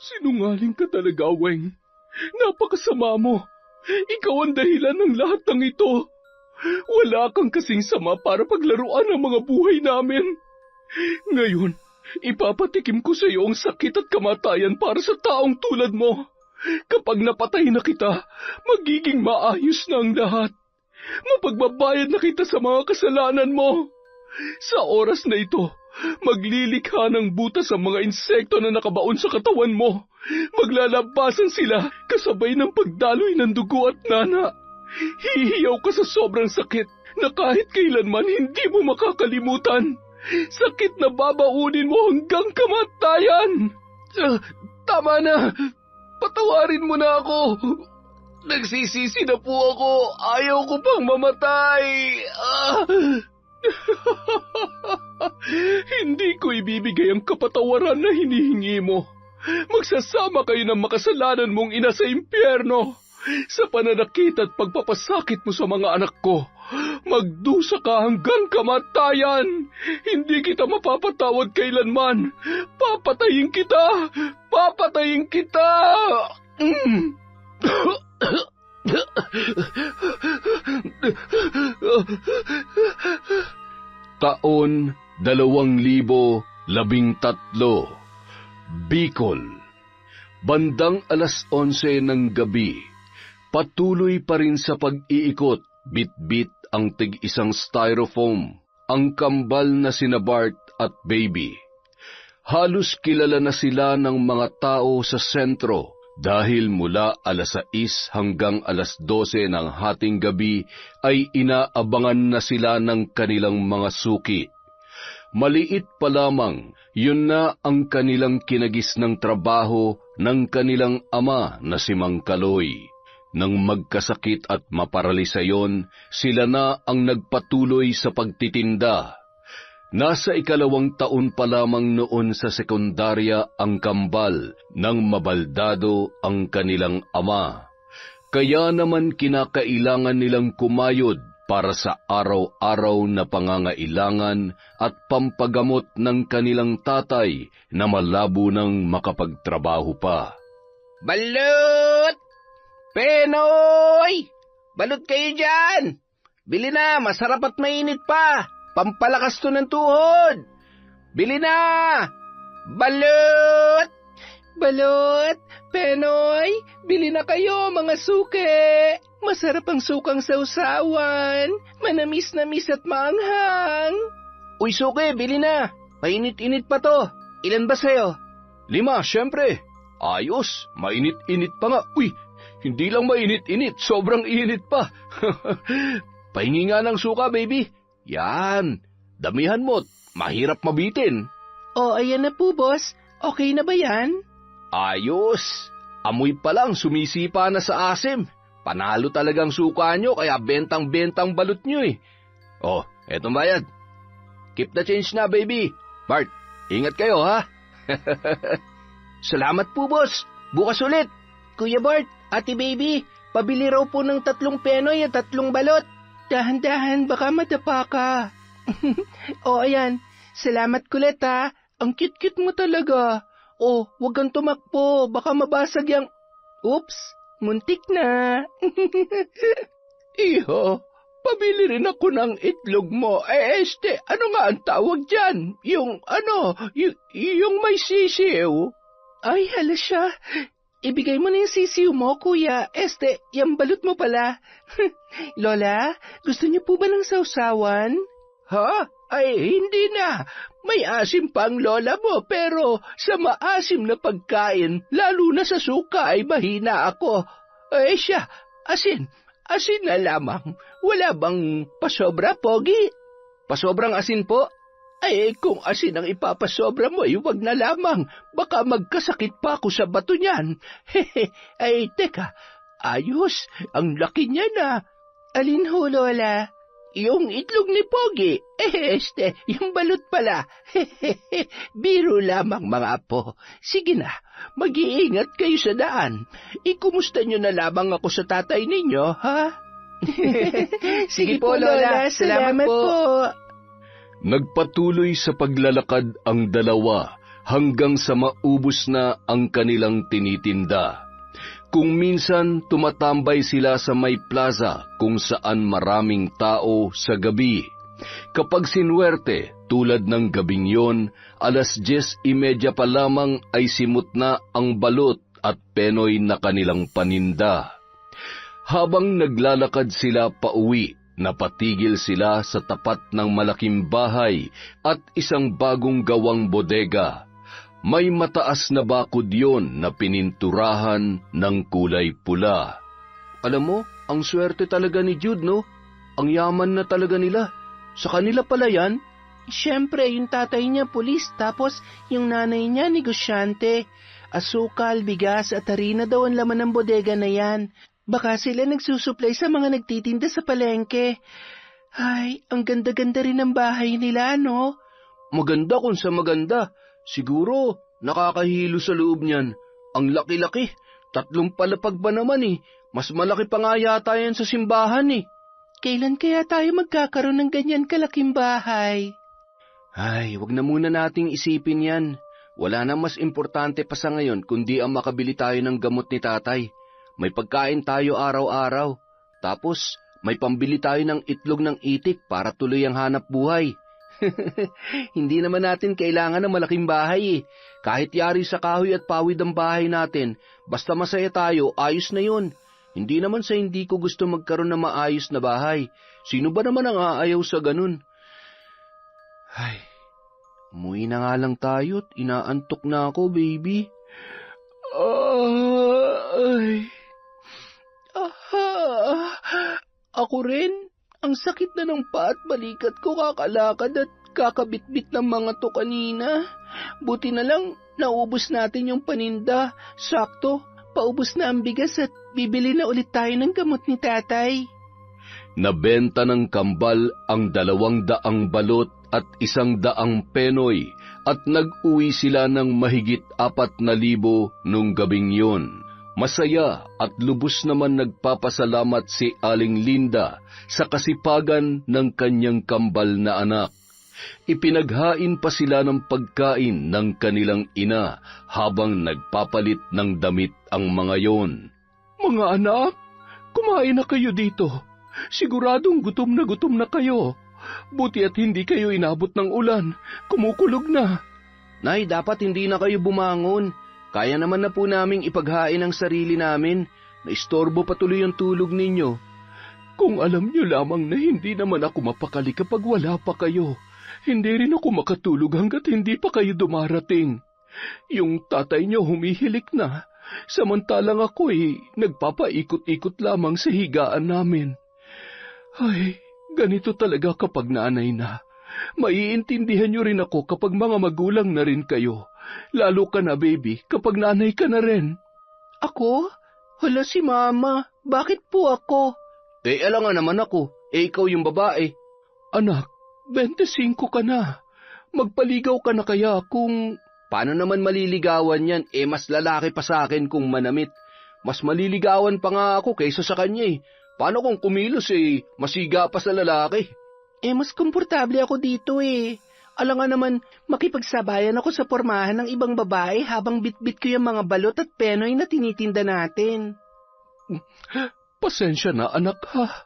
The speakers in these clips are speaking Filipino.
Sinungaling ka talaga, Weng. Napakasama mo. Ikaw ang dahilan ng lahat ng ito. Wala kang kasing sama para paglaruan ang mga buhay namin. Ngayon, ipapatikim ko sa iyo ang sakit at kamatayan para sa taong tulad mo. Kapag napatay na kita, magiging maayos na ang lahat. Mapagbabayad na kita sa mga kasalanan mo. Sa oras na ito, maglilikha ng butas ang mga insekto na nakabaon sa katawan mo. Maglalabasan sila kasabay ng pagdaloy ng dugo at nana. Hihiyaw ka sa sobrang sakit na kahit kailanman hindi mo makakalimutan. Sakit na babaunin mo hanggang kamatayan. Tama na. Patawarin mo na ako. Nagsisisi na po ako. Ayaw ko pang mamatay. Hindi ko ibibigay ang kapatawaran na hinihingi mo. Magsasama kayo ng makasalanan mong ina sa impyerno. Sa pananakit at pagpapasakit mo sa mga anak ko, magdusa ka hanggang kamatayan. Hindi kita mapapatawad kailanman. Papatayin kita! Papatayin kita! Taon 2013, Bicol. Bandang 11:00 ng gabi, patuloy pa rin sa pag-iikot, bit-bit ang tig-isang styrofoam, ang kambal na sina Bart at Baby. Halos kilala na sila ng mga tao sa sentro dahil mula 6:00 hanggang 12:00 ng hating gabi ay inaabangan na sila ng kanilang mga suki. Maliit pa lamang, yun na ang kanilang kinagis ng trabaho ng kanilang ama na si Mang Kaloy. Nang magkasakit at maparalisa yon, sila na ang nagpatuloy sa pagtitinda. Nasa 2 taon pa lamang noon sa sekundarya ang kambal nang mabaldado ang kanilang ama. Kaya naman kinakailangan nilang kumayod para sa araw-araw na pangangailangan at pampagamot ng kanilang tatay na malabo nang makapagtrabaho pa. Balot! Penoy! Balot kayo dyan! Bili na, masarap at mainit pa! Pampalakas to ng tuhod! Bili na! Balot! Balot! Penoy! Bili na kayo, mga suke! Masarap ang sukang sausawan! Manamis-namis at maanghang! Uy, suke, bili na! Mainit-init pa to! Ilan ba sa'yo? 5, syempre! Ayos! Mainit-init pa nga! Uy! Hindi lang mainit-init, sobrang init pa! Pahingi nga ng suka, baby! Yan! Damihan mo't mahirap mabitin! Ayan na po, boss. Okay na ba yan? Ayos! Amoy pa lang, sumisipa na sa asim. Panalo talagang suka nyo, kaya bentang-bentang balot nyo eh. Etong bayad. Keep the change na, baby. Bart, ingat kayo, ha? Salamat po, boss. Bukas ulit. Kuya Bart, Ate Baby, pabili raw po ng 3 penoy at 3 balot. Dahan-dahan, baka madapa ka. Ayan. Salamat kulit, ha. Ang cute-cute mo talaga. Wag kang tumakbo. Baka mabasag yung... Oops, muntik na. Iho, pabili rin ako ng itlog mo. Ano nga ang tawag dyan? Yung may sisiw. Ay, hala siya. Ibigay mo na yung sisiw mo, kuya. Yung balot mo pala. Lola, gusto niyo po ba ng sausawan? Ha? Ay, hindi na. May asim pa ang lola mo, pero sa maasim na pagkain, lalo na sa suka ay mahina ako. Siya, asin na lamang. Wala bang pasobra, Pogi? Pasobrang asin po? Kung asin ang ipapasobra mo, wag na lamang. Baka magkasakit pa ako sa bato niyan. Teka, ayos, ang laki niya na. Alin ho, Lola? Yung itlog ni Pogi. Yung balot pala. Biro lamang, mga apo. Sige na, mag-iingat kayo sa daan. Ikumusta nyo na lamang ako sa tatay ninyo, ha? Sige po, Lola. Salamat po. Nagpatuloy sa paglalakad ang dalawa hanggang sa maubos na ang kanilang tinitinda. Kung minsan tumatambay sila sa may plaza kung saan maraming tao sa gabi. Kapag sinwerte, tulad ng gabing yon, 10:30 pa lamang ay simot na ang balot at penoy na kanilang paninda. Habang naglalakad sila pauwi, napatigil sila sa tapat ng malaking bahay at isang bagong gawang bodega. May mataas na bakod yon na pininturahan ng kulay pula. Alam mo, ang swerte talaga ni Jude, no? Ang yaman na talaga nila. Sa kanila pala yan? Siyempre, yung tatay niya pulis, tapos yung nanay niya negosyante. Asukal, bigas at harina daw ang laman ng bodega na yan. Baka sila nagsusuplay sa mga nagtitinda sa palengke. Ay, ang ganda-ganda rin ng bahay nila, no? Maganda kung sa maganda. Siguro, nakakahilo sa loob niyan. Ang laki-laki. 3 palapag ba naman eh. Mas malaki pa nga yata yan sa simbahan eh. Kailan kaya tayo magkakaroon ng ganyan kalaking bahay? Ay, wag na muna nating isipin yan. Wala na mas importante pa sa ngayon kundi ang makabili tayo ng gamot ni tatay. May pagkain tayo araw-araw. Tapos, may pambili tayo ng itlog ng itik para tuloy ang hanap buhay. Hindi naman natin kailangan ng malaking bahay eh. Kahit yari sa kahoy at pawid ang bahay natin, basta masaya tayo, ayos na yun. Hindi naman sa hindi ko gusto magkaroon ng maayos na bahay. Sino ba naman ang aayaw sa ganun? Ay, umuwi na nga lang tayo at inaantok na ako, baby. Ay. Ako rin. Ang sakit na ng paa at balikat ko kakalakad at kakabitbit ng mga to kanina. Buti na lang naubos natin yung paninda. Sakto, paubos na ang bigas at bibili na ulit tayo ng gamot ni tatay. Nabenta ng kambal ang 200 balot at 100 penoy at nag-uwi sila ng mahigit 4,000 nung gabing yon. Masaya at lubos naman nagpapasalamat si Aling Linda sa kasipagan ng kanyang kambal na anak. Ipinaghain pa sila ng pagkain ng kanilang ina habang nagpapalit ng damit ang mga yon. Mga anak, kumain na kayo dito. Siguradong gutom na kayo. Buti at hindi kayo inabot ng ulan. Kumukulog na. Nay, dapat hindi na kayo bumangon. Kaya naman na po naming ipaghain ang sarili namin. Naistorbo patuloy ang tulog ninyo. Kung alam niyo lamang na hindi naman ako mapakali kapag wala pa kayo. Hindi rin ako makatulog hanggat hindi pa kayo dumarating. Yung tatay niyo humihilik na. Samantalang ako'y nagpapaikot-ikot lamang sa higaan namin. Ay, ganito talaga kapag nanay na. Maiintindihan niyo rin ako kapag mga magulang na rin kayo. Lalo ka na, baby, kapag nanay ka na rin. Ako? Hala si mama, bakit po ako? Alam nga naman ako, ikaw yung babae. Anak, 25 ka na. Magpaligaw ka na kaya kung... Paano naman maliligawan yan? Mas lalaki pa sa akin kung manamit. Mas maliligawan pa nga ako kaysa sa kanya eh. Paano kung kumilos masiga pa sa lalaki? Mas komportable ako dito eh. Alam nga naman, makipagsabayan ako sa pormahan ng ibang babae habang bitbit ko yung mga balot at penoy na tinitinda natin. Pasensya na anak ha.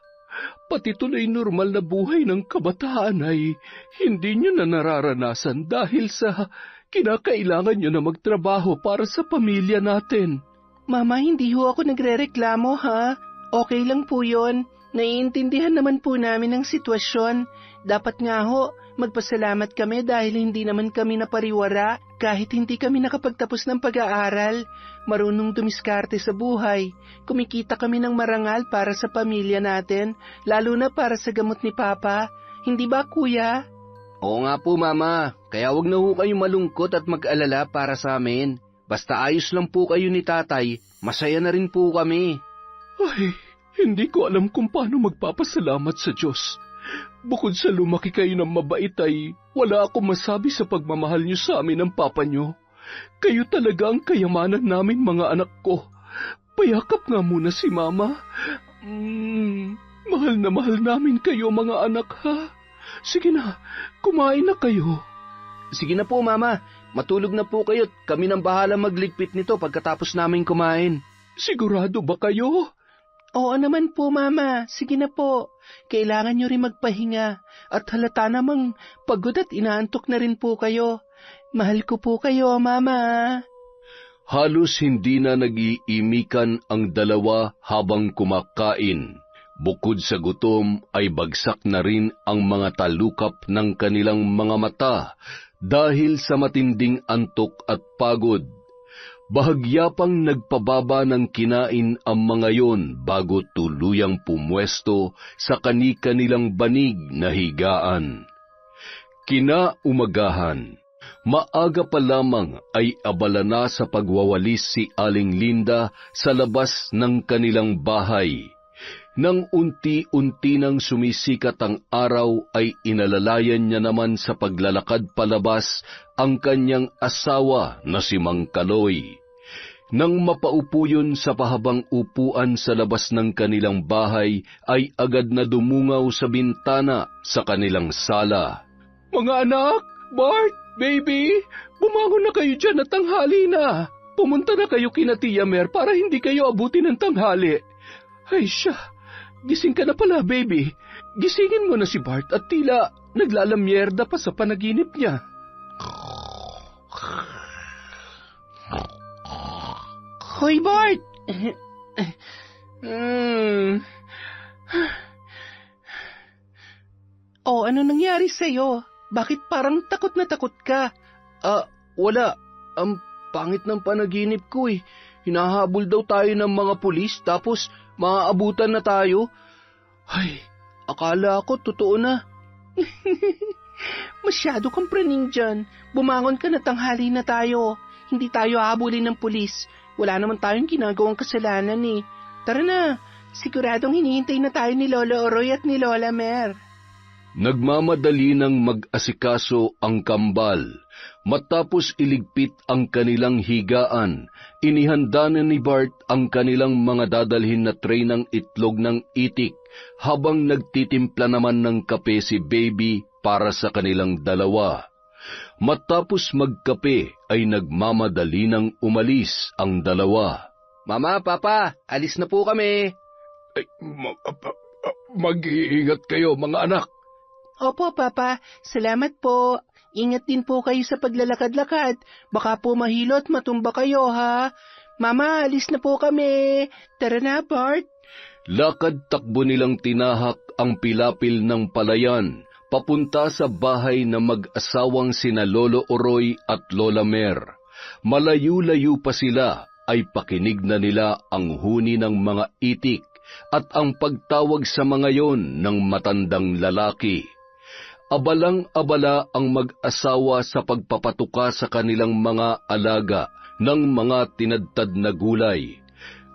Pati tuloy normal na buhay ng kabataan ay hindi nyo na nararanasan dahil sa kinakailangan nyo na magtrabaho para sa pamilya natin. Mama, hindi ho ako nagrereklamo ha. Okay lang po yon. Naiintindihan naman po namin ang sitwasyon. Dapat nga ho, magpasalamat kami dahil hindi naman kami napariwara kahit hindi kami nakapagtapos ng pag-aaral. Marunong dumiskarte sa buhay. Kumikita kami ng marangal para sa pamilya natin, lalo na para sa gamot ni Papa. Hindi ba, Kuya? Oo nga po, Mama. Kaya wag na ho kayong malungkot at mag-alala para sa amin. Basta ayos lang po kayo ni Tatay, masaya na rin po kami. Ay, hindi ko alam kung paano magpapasalamat sa Diyos. Bukod sa lumaki kayo ng mabait ay wala akong masabi sa pagmamahal niyo sa amin ng papa niyo. Kayo talaga ang kayamanan namin mga anak ko. Payakap nga muna si Mama. Mahal na mahal namin kayo mga anak ha. Sige na, kumain na kayo. Sige na po Mama, Matulog na po kayo. Kami nang bahala magligpit nito pagkatapos namin kumain. Sigurado ba kayo? Oo naman po, Mama. Sige na po. Kailangan nyo rin magpahinga. At halata namang pagod at inaantok na rin po kayo. Mahal ko po kayo, Mama. Halos hindi na nag-iimikan ang dalawa habang kumakain. Bukod sa gutom ay bagsak na rin ang mga talukap ng kanilang mga mata dahil sa matinding antok at pagod. Bahagya pang nagpababa ng kinain ang mga yon bago tuluyang pumwesto sa kani-kanilang banig na higaan. Kinaumagahan, maaga pa lamang ay abala na sa pagwawalis si Aling Linda sa labas ng kanilang bahay. Nang unti-unti nang sumisikat ang araw ay inalalayan niya naman sa paglalakad palabas ang kanyang asawa na si Mang Kaloy. Nang mapaupo yun sa pahabang upuan sa labas ng kanilang bahay ay agad na dumungaw sa bintana sa kanilang sala. Mga anak, Bart, baby, bumangon na kayo dyan at tanghali na. Pumunta na kayo kina Tia Mer para hindi kayo abutin ng tanghali. Ay siya, gising ka na pala, baby. Gisingin mo na si Bart at tila naglalamyerda pa sa panaginip niya. Hoy, Bart! Oh, ano nangyari sa'yo? Bakit parang takot na takot ka? Wala. Ang pangit ng panaginip ko eh. Hinahabol daw tayo ng mga pulis tapos maaabutan na tayo. Ay, akala ko totoo na. Masyado kang praning dyan. Bumangon ka na tanghali na tayo. Hindi tayo habulin ng pulis. Wala naman tayong ginagawang kasalanan eh. Tara na, siguradong hinihintay na tayo ni Lolo Oroy at ni Lola Mer. Nagmamadali ng mag-asikaso ang kambal. Matapos iligpit ang kanilang higaan, inihanda na ni Bart ang kanilang mga dadalhin na tray ng itlog ng itik habang nagtitimpla naman ng kape si Baby para sa kanilang dalawa. Matapos magkape ay nagmamadali ng umalis ang dalawa. Mama, Papa, alis na po kami. Ay, mag-iingat kayo mga anak. Opo, Papa. Salamat po. Ingat din po kayo sa paglalakad-lakad. Baka po mahilo at matumba kayo, ha? Mama, alis na po kami. Tara na, Bart. Lakad-takbo nilang tinahak ang pilapil ng palayan, papunta sa bahay na mag-asawang sina Lolo Oroy at Lola Mer. Malayo-layo pa sila ay pakinig na nila ang huni ng mga itik at ang pagtawag sa mga yon ng matandang lalaki. Abalang-abala ang mag-asawa sa pagpapatuka sa kanilang mga alaga ng mga tinadtad na gulay.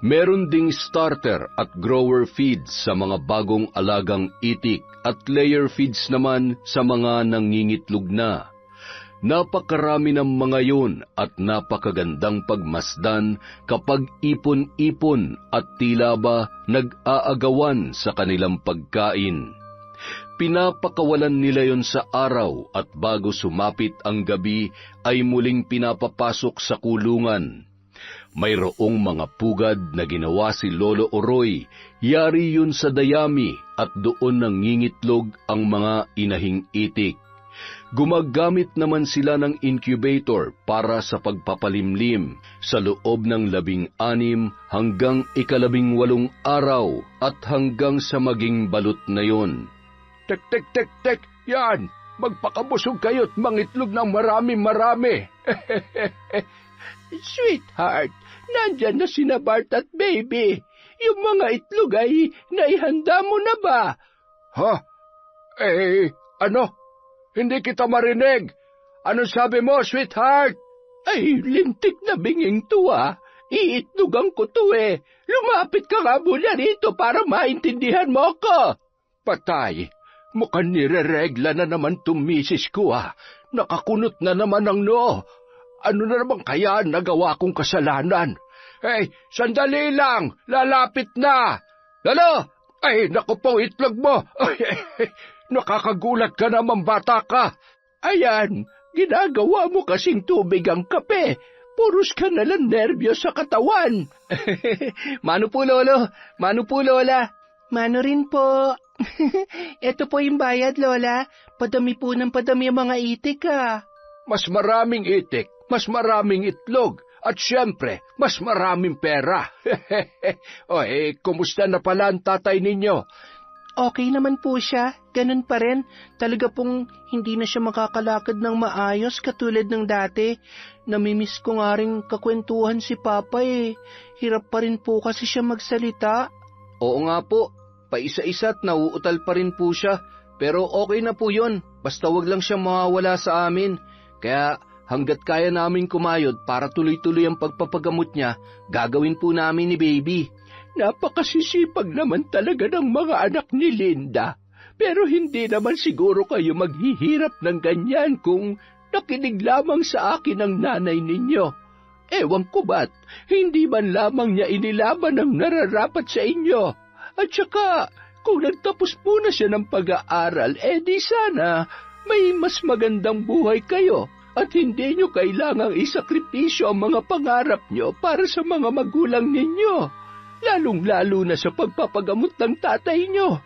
Meron ding starter at grower feeds sa mga bagong alagang itik at layer feeds naman sa mga nangingitlog na. Napakarami ng mga yon at napakagandang pagmasdan kapag ipon-ipon at tila ba nag-aagawan sa kanilang pagkain. Pinapakawalan nila yon sa araw at bago sumapit ang gabi ay muling pinapapasok sa kulungan. Mayroong mga pugad na ginawa si Lolo Oroy, yari yun sa dayami at doon nangingitlog ang mga inahing itik. Gumagamit naman sila ng incubator para sa pagpapalimlim sa loob ng 16 hanggang 18 araw at hanggang sa maging balot na yon. Tek, yan! Magpakabusog kayo't mangitlog ng marami-marami. Sweetheart, nandyan na sina Bart at Baby. Yung mga itlog ay naihanda mo na ba? Ha? Ano? Hindi kita marinig. Anong sabi mo, sweetheart? Ay, lintik na binging to ah. Iitlogan ko to eh. Lumapit ka nga muna rito para maintindihan mo ko. Patay. Mukhang nireregla na naman itong misis ko ah. Nakakunot na naman ang noo. Ano na naman kaya nagawa kong kasalanan? Sandali lang! Lalapit na! Lalo! Naku po, itlog mo! Nakakagulat ka naman, bata ka! Ayan, Ginagawa mo kasing tubig ang kape. Puros ka nalang nerbiyos sa katawan. Mano po, Lolo. Mano po, Lola. Mano rin po. Ito po yung bayad, Lola. Padami po ng padami ang mga itik, ah. Mas maraming itik, mas maraming itlog, at syempre, mas maraming pera. Kumusta na pala ang tatay ninyo? Okay naman po siya. Ganun pa rin. Talaga pong hindi na siya makakalakad ng maayos katulad ng dati. Namimiss ko nga rin kakwentuhan si Papa eh. Hirap pa rin po kasi siya magsalita. Oo nga po, paisa-isa't nauutal pa rin po siya. Pero okay na po yun, basta wag lang siya mawawala sa amin. Kaya hanggat kaya namin kumayod para tuloy-tuloy ang pagpapagamot niya, gagawin po namin ni Baby. Napakasisipag naman talaga ng mga anak ni Linda. Pero hindi naman siguro kayo maghihirap ng ganyan kung nakinig lamang sa akin ang nanay ninyo. Ewan ko ba't, hindi man lamang niya inilaban ang nararapat sa inyo. At saka, kung nagtapos muna siya ng pag-aaral, di sana may mas magandang buhay kayo at hindi nyo kailangang isakripisyo ang mga pangarap nyo para sa mga magulang ninyo. Lalong-lalo na sa pagpapagamot ng tatay nyo.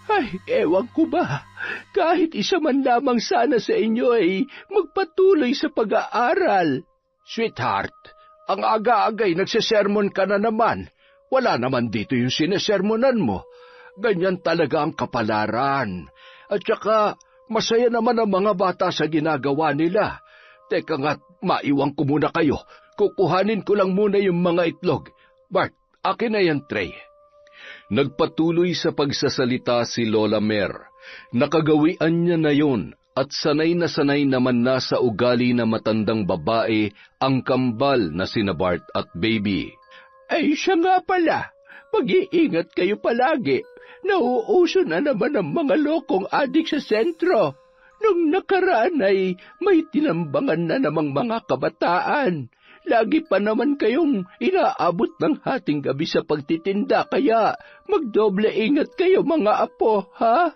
Ay, ewan ko ba, kahit isa man lamang sana sa inyo ay magpatuloy sa pag-aaral. Sweetheart, ang aga-agay nagsesermon ka na naman. Wala naman dito yung sinesermonan mo. Ganyan talaga ang kapalaran. At saka, masaya naman ang mga bata sa ginagawa nila. Teka nga't, maiwan ko muna kayo. Kukuhanin ko lang muna yung mga itlog. Bart, akin na yan tray. Nagpatuloy sa pagsasalita si Lola Mer. Nakagawian niya na yon at sanay naman na sa ugali na matandang babae ang kambal na sina Bart at Baby. Ay siya nga pala, mag-iingat kayo palagi. Nauuso na naman ang mga lokong adik sa sentro. Nung nakaraan ay may tinambangan na namang mga kabataan. Lagi pa naman kayong inaabot ng hating gabi sa pagtitinda, kaya magdoble ingat kayo mga apo, ha?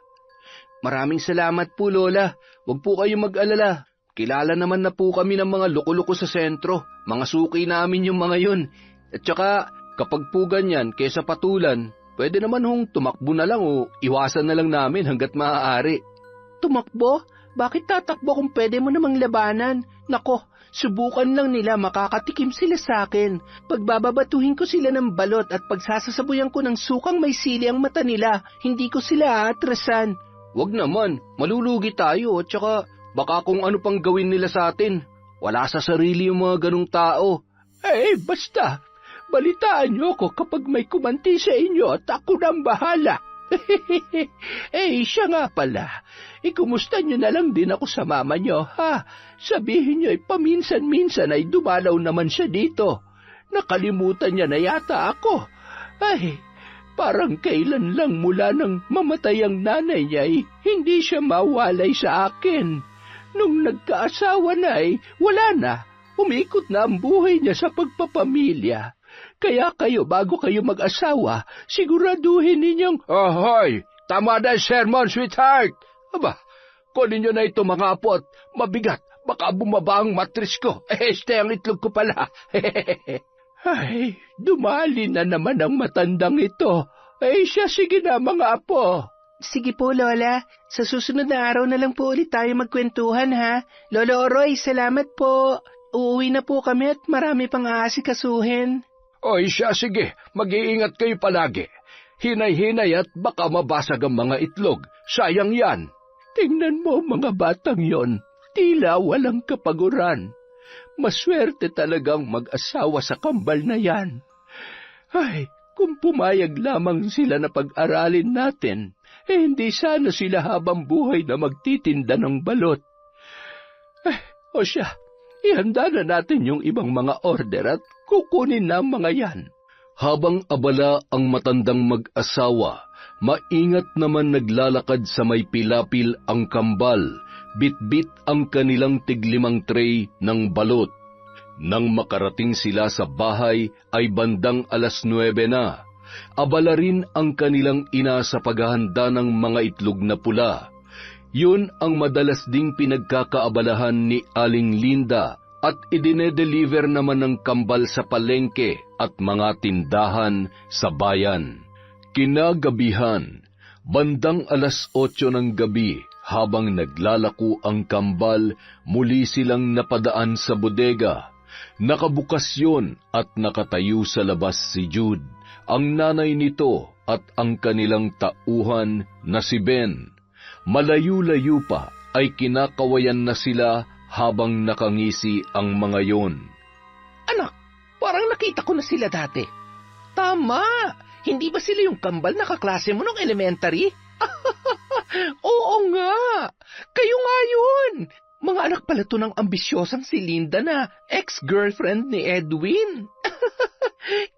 Maraming salamat po, Lola. Huwag po kayo mag-alala. Kilala naman na po kami ng mga loko-loko sa sentro. Mga suki namin yung mga yun. At saka, kapag po ganyan, kesa patulan, pwede naman hong tumakbo na lang o iwasan na lang namin hanggat maaari. Tumakbo? Bakit tatakbo kung pwede mo namang labanan? Nako, subukan lang nila, makakatikim sila sa akin. Pagbababatuhin ko sila ng balot at pagsasasabuyan ko ng sukang may sili ang mata nila, hindi ko sila aatrasan. Wag naman, malulugi tayo at saka baka kung ano pang gawin nila sa atin. Wala sa sarili yung mga ganong tao. Basta, balitaan niyo ako kapag may kumanti sa inyo at ako nang bahala. Siya nga pala. Ikumusta niyo na lang din ako sa mama niyo, ha? Sabihin niyo paminsan-minsan ay dumalaw naman siya dito. Nakalimutan niya na yata ako. Parang kailan lang mula nang mamatay ang nanay niya hindi siya mawalay sa akin. Nung nagkaasawa na wala na. Umikot na ang buhay niya sa pagpapamilya. Kaya kayo, bago kayo mag-asawa, siguraduhin ninyong... Ahoy! Tama na yung sermon, sweetheart! Aba, kunin nyo na ito mga apo at mabigat. Baka bumaba ang matris ko. Este ang itlog ko pala. Dumali na naman ang matandang ito. Siya, sige na mga apo. Sige po, Lola. Sa susunod na araw na lang po ulit tayo magkwentuhan, ha? Lolo Oroy, salamat po. Uuwi na po kami at marami pang aasikasuhin. Siya, sige. Mag-iingat kayo palagi. Hinay-hinay at baka mabasag ang mga itlog. Sayang yan. Tingnan mo mga batang yon. Tila walang kapaguran. Maswerte talagang mag-asawa sa kambal na yan. Kung pumayag lamang sila na pag-aralin natin, hindi sana sila habang buhay na magtitinda ng balot. Siya, ihanda na natin yung ibang mga order at kukunin na ang mga yan. Habang abala ang matandang mag-asawa, maingat naman naglalakad sa may pilapil ang kambal, bit-bit ang kanilang tig-5 tray ng balot. Nang makarating sila sa bahay ay bandang 9:00 na. Abala rin ang kanilang ina sa paghahanda ng mga itlog na pula. Yun ang madalas ding pinagkakaabalahan ni Aling Linda at idinedeliver naman ng kambal sa palengke at mga tindahan sa bayan. Kinagabihan, bandang 8:00 ng gabi, habang naglalako ang kambal, muli silang napadaan sa bodega. Nakabukas yun at nakatayo sa labas si Jude, ang nanay nito at ang kanilang tauhan na si Ben. Malayo-layo pa ay kinakawayan na sila habang nakangisi ang mga yon. Anak, parang nakita ko na sila dati. Tama! Hindi ba sila yung kambal na kaklase mo nung elementary? Oo nga! Kayo nga yun! Mga anak pala to ng ambisyosang si Linda na ex-girlfriend ni Edwin.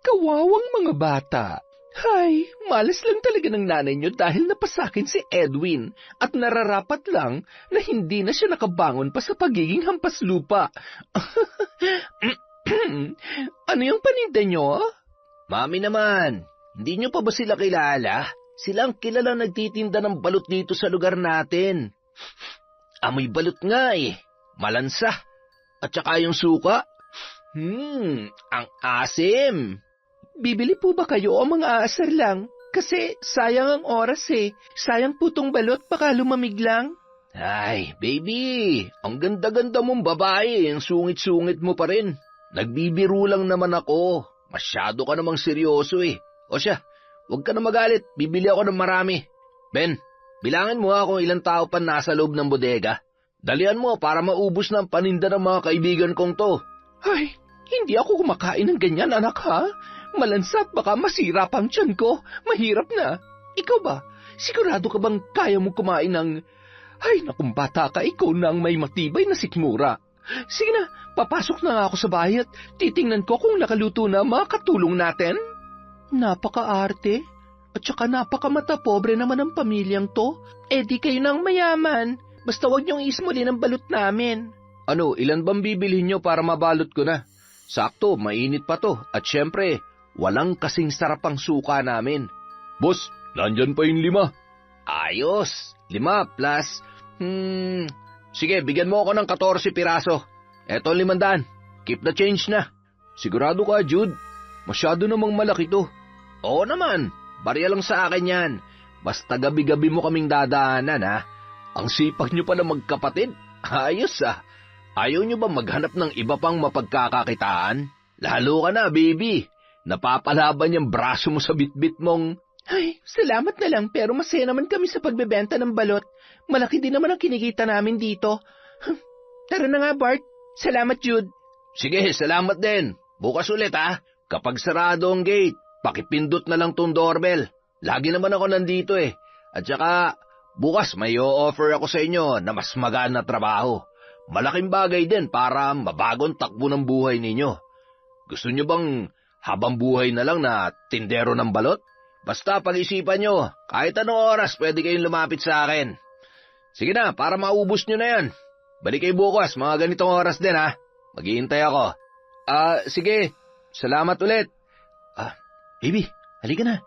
Kawawang mga bata. Hay, malas lang talaga ng nanay niyo dahil napasakin si Edwin at nararapat lang na hindi na siya nakabangon pa sa pagiging hampas lupa. Ano yung paninda niyo? Mami naman, hindi niyo pa ba sila kilala? Silang kilalang nagtitinda ng balot dito sa lugar natin. Amoy balot nga eh. Malansa. At saka yung suka. Ang asim. Bibili po ba kayo o mga aasar lang? Kasi sayang ang oras eh. Sayang po tong balot, baka lumamig lang. Ay, baby. Ang ganda-ganda mong babae. Ang sungit-sungit mo pa rin. Nagbibiro lang naman ako. Masyado ka namang seryoso eh. O siya, huwag ka na magalit. Bibili ako ng marami. Ben, bilangin mo kung ilang tao pa nasa loob ng bodega. Dalian mo para maubos na ang paninda ng mga kaibigan kong to. Ay, hindi ako kumakain ng ganyan, anak ha? Malansat, baka masira pang tiyan ko. Mahirap na. Ikaw ba? Sigurado ka bang kaya mo kumain ng... Ay, nakong bata ka, ikaw na ang may matibay na sikmura. Sige na, papasok na nga ako sa bahay at titingnan ko kung nakaluto na mga katulong natin. Napaka-arte. At saka napakamata pobre naman ang pamilyang to. Eh di kayo nang mayaman. Basta wag niyong ismuli ng balot namin. Ano, ilan bang bibilhin niyo para mabalot ko na? Sakto, mainit pa to. At syempre, walang kasing sarap ang suka namin. Boss, nandyan pa yung 5. Ayos, 5 plus... Sige, bigyan mo ako ng 14 piraso. Eto 500. Keep the change na. Sigurado ka, Jude? Masyado namang malaki to. Oo naman. Barya lang sa akin yan. Basta gabi-gabi mo kaming dadaanan, ha? Ang sipag nyo pala magkapatid. Ayos, ah. Ayaw nyo ba maghanap ng iba pang mapagkakakitaan? Lalo ka na, baby. Napapalaban yung braso mo sa bitbit mong... Ay, salamat na lang pero masaya naman kami sa pagbebenta ng balot. Malaki din naman ang kinikita namin dito. Tara na nga, Bart. Salamat, Jude. Sige, salamat din. Bukas ulit, ha? Kapag sarado ang gate, pakipindot na lang tong doorbell. Lagi naman ako nandito eh. At saka, bukas may o-offer ako sa inyo na mas magaan na trabaho. Malaking bagay din para mabagong takbo ng buhay ninyo. Gusto nyo bang habang buhay na lang na tindero ng balot? Basta pag-isipan nyo, kahit anong oras pwede kayong lumapit sa akin. Sige na, para maubos nyo na yan. Balik kayo bukas, mga ganitong oras din ha. Maghihintay ako. Sige, salamat ulit. Baby, halika na.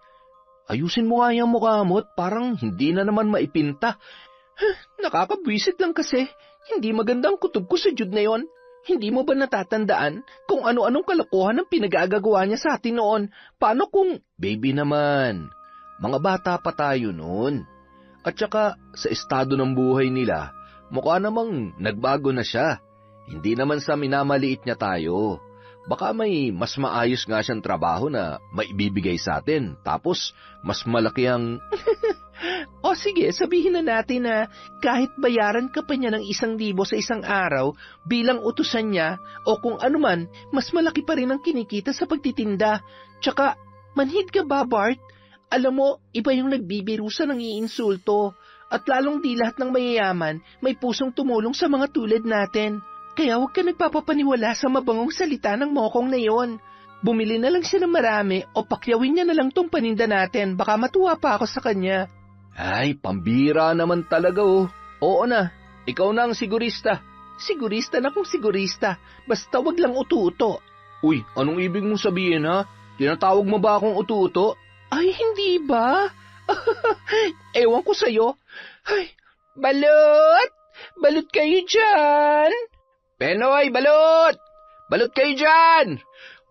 Ayusin mo nga yung mukha mo at parang hindi na naman maipinta. Nakakabwisit lang kasi. Hindi magandang kutob ko sa Jude na yon. Hindi mo ba natatandaan kung ano-anong kalokohan ang pinag-aagawa niya sa atin noon? Paano kung... Baby naman, mga bata pa tayo noon. At saka sa estado ng buhay nila, mukha namang nagbago na siya. Hindi naman sa minamaliit niya tayo. Baka may mas maayos nga siyang trabaho na maibibigay sa atin. Tapos, mas malaki ang... O sige, sabihin na natin na kahit bayaran ka pa niya ng 1,000 sa isang araw bilang utusan niya o kung anuman, mas malaki pa rin ang kinikita sa pagtitinda. Tsaka, manhid ka ba, Bart? Alam mo, iba yung nagbibirusa ng iinsulto. At lalong di lahat ng mayayaman may pusong tumulong sa mga tulad natin. Kaya huwag ka nagpapapaniwala sa mabangong salita ng mokong na yon. Bumili na lang siya ng marami o pakyawin niya na lang tong paninda natin. Baka matuwa pa ako sa kanya. Ay, pambira naman talaga oh. Oo na, ikaw na ang sigurista. Sigurista na kung sigurista. Basta wag lang utu-uto. Uy, anong ibig mong sabihin ha? Tinatawag mo ba akong utu-uto? Ay, hindi ba? Ewan ko sa'yo. Ay, Balot! Balot kayo dyan! Penoy, balot! Balot kayo dyan!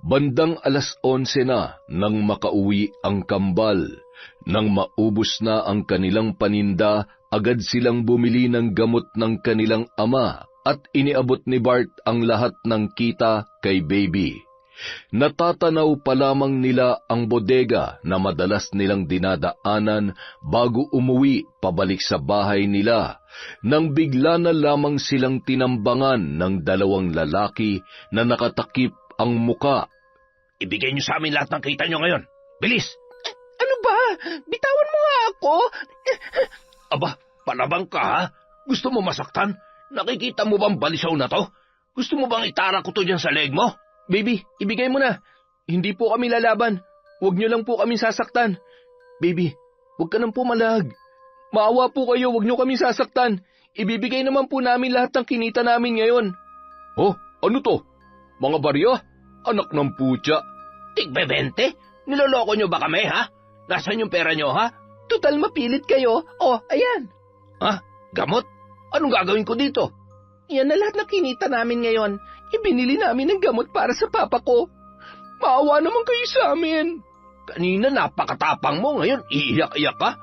Bandang 11:00 na nang makauwi ang kambal. Nang maubos na ang kanilang paninda, agad silang bumili ng gamot ng kanilang ama at iniabot ni Bart ang lahat ng kita kay Baby. Natatanaw pa lamang nila ang bodega na madalas nilang dinadaanan bago umuwi pabalik sa bahay nila, nang bigla na lamang silang tinambangan ng 2 lalaki na nakatakip ang muka. Ibigay niyo sa amin lahat ng kita niyo ngayon. Bilis! Ano ba? Bitawan mo nga ako! Aba, palabang ka ha? Gusto mo masaktan? Nakikita mo bang balisaw na to? Gusto mo bang itara ko to dyan sa leg mo? Baby, ibigay mo na. Hindi po kami lalaban. Huwag niyo lang po kami sasaktan. Baby, huwag ka nang pumalag. Maawa po kayo, huwag niyo kami sasaktan. Ibibigay naman po namin lahat ng kinita namin ngayon. Oh, ano to? Mga barya? Anak ng putya. Tigbe 20? Niloloko niyo ba kami ha? Nasaan yung pera niyo ha? Total mapilit kayo. Oh, ayan. Ha? Gamot? Anong gagawin ko dito? Yan na lahat ng kinita namin ngayon. Ibinili namin ng gamot para sa papa ko. Maawa naman kayo sa amin. Kanina napakatapang mo, ngayon iiyak-iyak ka?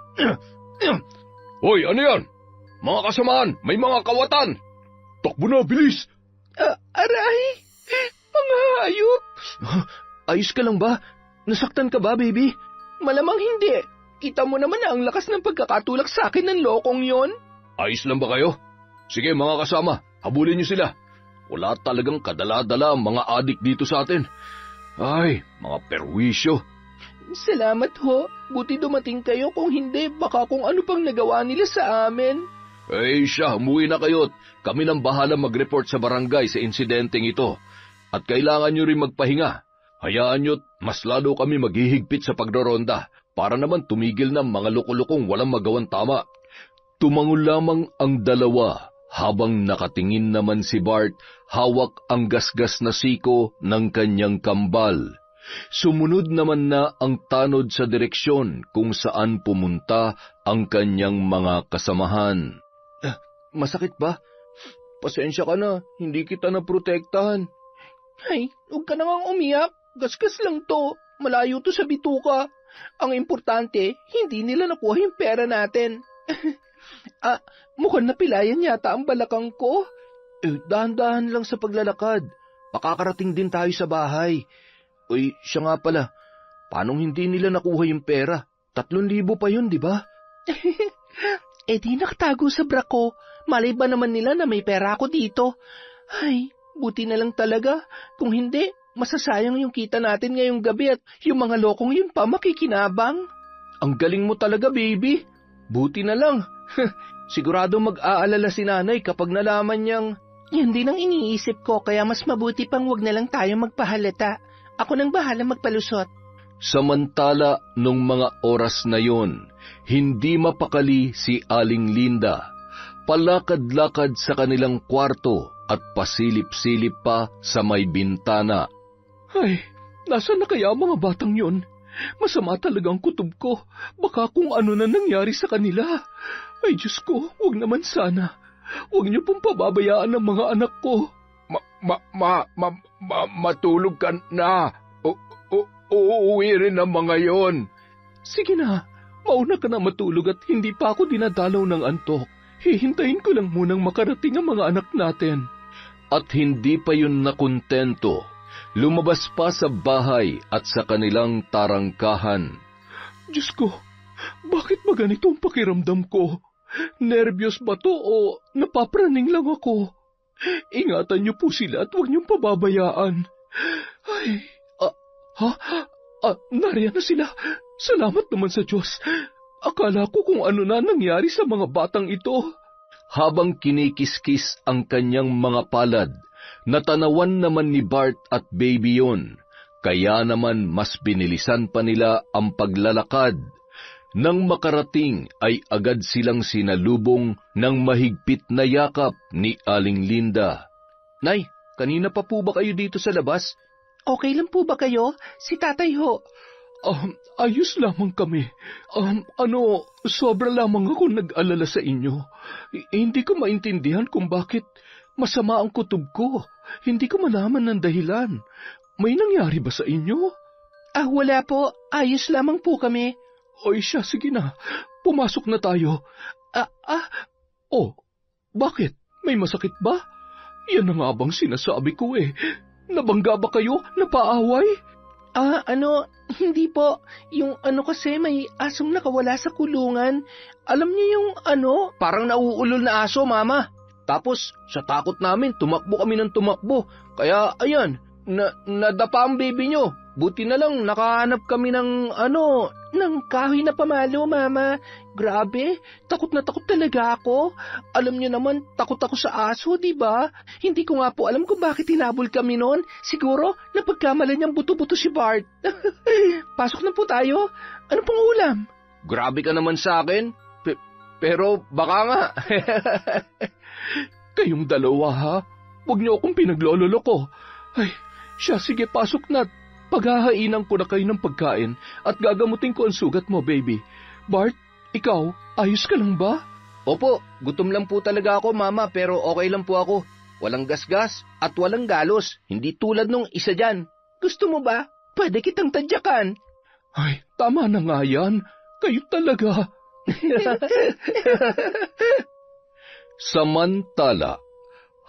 Hoy, ano yan? Mga kasamaan, may mga kawatan. Takbo na, bilis! Aray! Mga hayop! Ayos ka lang ba? Nasaktan ka ba, baby? Malamang hindi. Kita mo naman na ang lakas ng pagkakatulak sa akin ng lokong yon. Ayos lang ba kayo? Sige mga kasama, habulin niyo sila. Wala talagang kadala-dala ang mga adik dito sa atin. Ay, mga perwisyo. Salamat ho. Buti dumating kayo, kung hindi, baka kung ano pang nagawa nila sa amin. Eh siya, umuwi na kayo. Kami nang bahala mag-report sa barangay sa insidenteng ito. At kailangan nyo rin magpahinga. Hayaan nyo't mas lalo kami maghihigpit sa pagroronda para naman tumigil ng mga lukulukong walang magawang tama. Tumango lamang ang dalawa. Habang nakatingin naman si Bart, hawak ang gasgas na siko ng kanyang kambal. Sumunod naman na ang tanod sa direksyon kung saan pumunta ang kanyang mga kasamahan. Masakit ba? Pasensya ka na, hindi kita naprotektahan. Ay, huwag ka na ngang umiyak. Gasgas lang to. Malayo to sa bituka. Ang importante, hindi nila nakuha yung pera natin. Mukhang napilayan yata ang balakang ko. Dahan-dahan lang sa paglalakad. Makakarating din tayo sa bahay. Uy, siya nga pala. Paano hindi nila nakuha yung pera? 3,000 pa yun, di ba? Di nakatago sa bra ko. Malay ba naman nila na may pera ako dito? Ay, buti na lang talaga. Kung hindi, masasayang yung kita natin ngayong gabi at yung mga lokong yun pa makikinabang. Ang galing mo talaga, baby. Buti na lang. Sigurado mag-aalala si nanay kapag nalaman niyang... Yan din ang iniisip ko, kaya mas mabuti pang wag na lang tayo magpahalata. Ako nang bahala magpalusot. Samantala, nung mga oras na yon, hindi mapakali si Aling Linda. Palakad-lakad sa kanilang kwarto at pasilip-silip pa sa may bintana. Ay, nasaan na kaya ang mga batang yon? Masama talagang kutob ko. Baka kung ano na nangyari sa kanila. Ay, Diyos ko, huwag naman sana. Huwag niyo pong pababayaan ang mga anak ko. Matulog ka na. Uuwi rin ang mga yon. Sige na, mauna ka na matulog at hindi pa ako dinadalaw ng antok. Hihintayin ko lang munang makarating ang mga anak natin. At hindi pa yun nakontento. Lumabas pa sa bahay at sa kanilang tarangkahan. Diyos ko, bakit ba ganito ang pakiramdam ko? Nervyos ba to o napapraning lang ako? Ingatan niyo po sila at huwag niyong pababayaan. Ay, nariyan na sila. Salamat naman sa Diyos. Akala ko kung ano na nangyari sa mga batang ito. Habang kinikiskis ang kanyang mga palad, natanawan naman ni Bart at Baby yon, kaya naman mas binilisan pa nila ang paglalakad. Nang makarating ay agad silang sinalubong ng mahigpit na yakap ni Aling Linda. Nay, kanina pa po ba kayo dito sa labas? Okay lang po ba kayo? Si tatay ho. Ayos lamang kami. Sobra lamang ako nag-alala sa inyo. Hindi ko maintindihan kung bakit masama ang kutob ko. Hindi ko malaman ng dahilan. May nangyari ba sa inyo? Wala po. Ayos lamang po kami. Oy siya, sige na. Pumasok na tayo. Bakit? May masakit ba? Yan na nga bang sinasabi ko eh. Nabangga ba kayo? Napaaway? Hindi po. Yung kasi may asong nakawala sa kulungan. Alam niyo yung Parang nauulol na aso, Mama. Tapos, sa takot namin, tumakbo kami ng tumakbo. Kaya, ayan, nadapa ang baby nyo. Buti na lang, nakahanap kami ng kahoy na pamalo, Mama. Grabe, takot na takot talaga ako. Alam niyo naman, takot ako sa aso, di ba? Hindi ko nga po alam kung bakit hinabol kami noon. Siguro, napagkamalan niyang buto-buto si Bart. Pasok na po tayo. Ano pong ulam? Grabe ka naman sa akin. Pero baka nga. Kayong dalawa ha? Huwag niyo akong pinaglololoko. Ay, siya, sige, pasok na. Paghahainan ko na kayo ng pagkain at gagamutin ko ang sugat mo, baby. Bart, ikaw, ayos ka lang ba? Opo, gutom lang po talaga ako, Mama, pero okay lang po ako. Walang gasgas at walang galos, hindi tulad nung isa dyan. Gusto mo ba? Pwede kitang tadyakan. Ay, tama na nga yan. Kayo talaga. Samantala,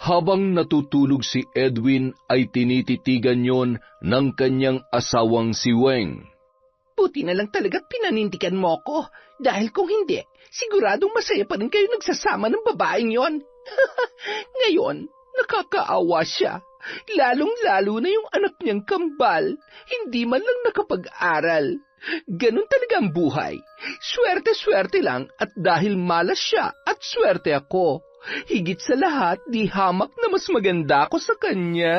habang natutulog si Edwin ay tinititigan yon ng kanyang asawang si Weng. Buti na lang talaga pinanindigan mo ko. Dahil kung hindi, siguradong masaya pa rin kayo nagsasama ng babaeng yon. Ngayon, nakakaawa siya. Lalong-lalo na yung anak niyang kambal. Hindi man lang nakapag-aral. Ganun talaga ang buhay. Swerte-swerte lang at dahil malas siya at swerte ako. Higit sa lahat, di hamak na mas maganda ako sa kanya.